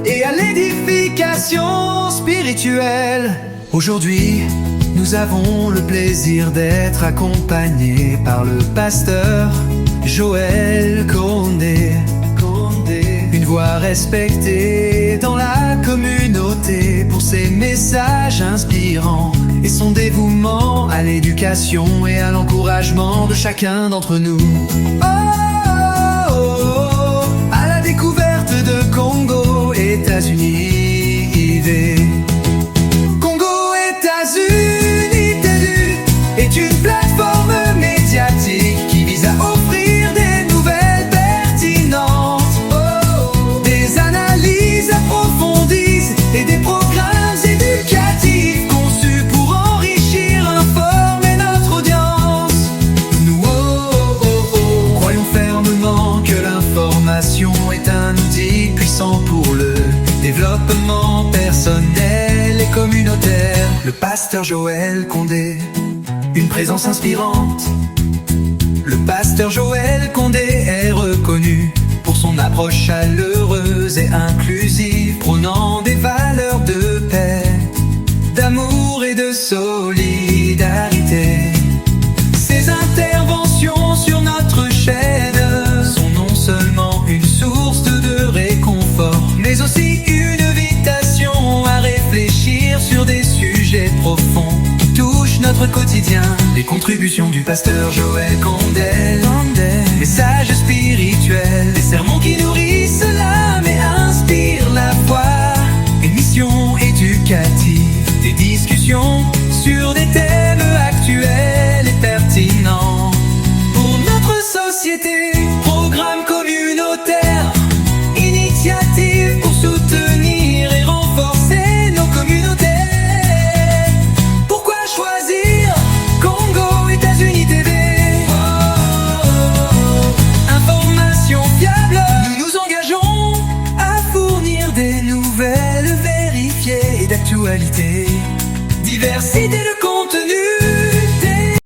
et à l'édification spirituelle. Aujourd'hui, nous avons le plaisir d'être accompagnés par le pasteur Joël Condé. Une voix respectée dans la communauté pour ses messages inspirants et son dévouement à l'éducation et à l'encouragement de chacun d'entre nous. À la découverte de Congo, États-Unis IV. Congo, États-Unis TV est une plateforme médiatique qui vise à offrir des nouvelles pertinentes, des analyses approfondies et des programmes éducatifs conçus pour enrichir, informer notre audience. Nous croyons fermement que l'information est un outil puissant pour le développement personnel et communautaire. Le pasteur Joël Condé, une présence inspirante. Le pasteur Joël Condé est reconnu pour son approche chaleureuse et inclusive, prônant des valeurs de paix, d'amour et de solidarité. Ses interventions sur notre chaîne sont non seulement une source de réconfort, mais aussi une invitation à réfléchir sur des sujets profonds qui touchent notre quotidien. Les contributions du pasteur Joël Condé, messages spirituels, des sermons qui nourrissent l'âme et inspirent la foi, émissions éducatives, des discussions sur des thèmes actuels et pertinents pour notre société, programmes communautaires, initiatives pour soutenir et renforcer nos communautés. Pourquoi choisir Congo, États-Unis TV? actualité. Diversité de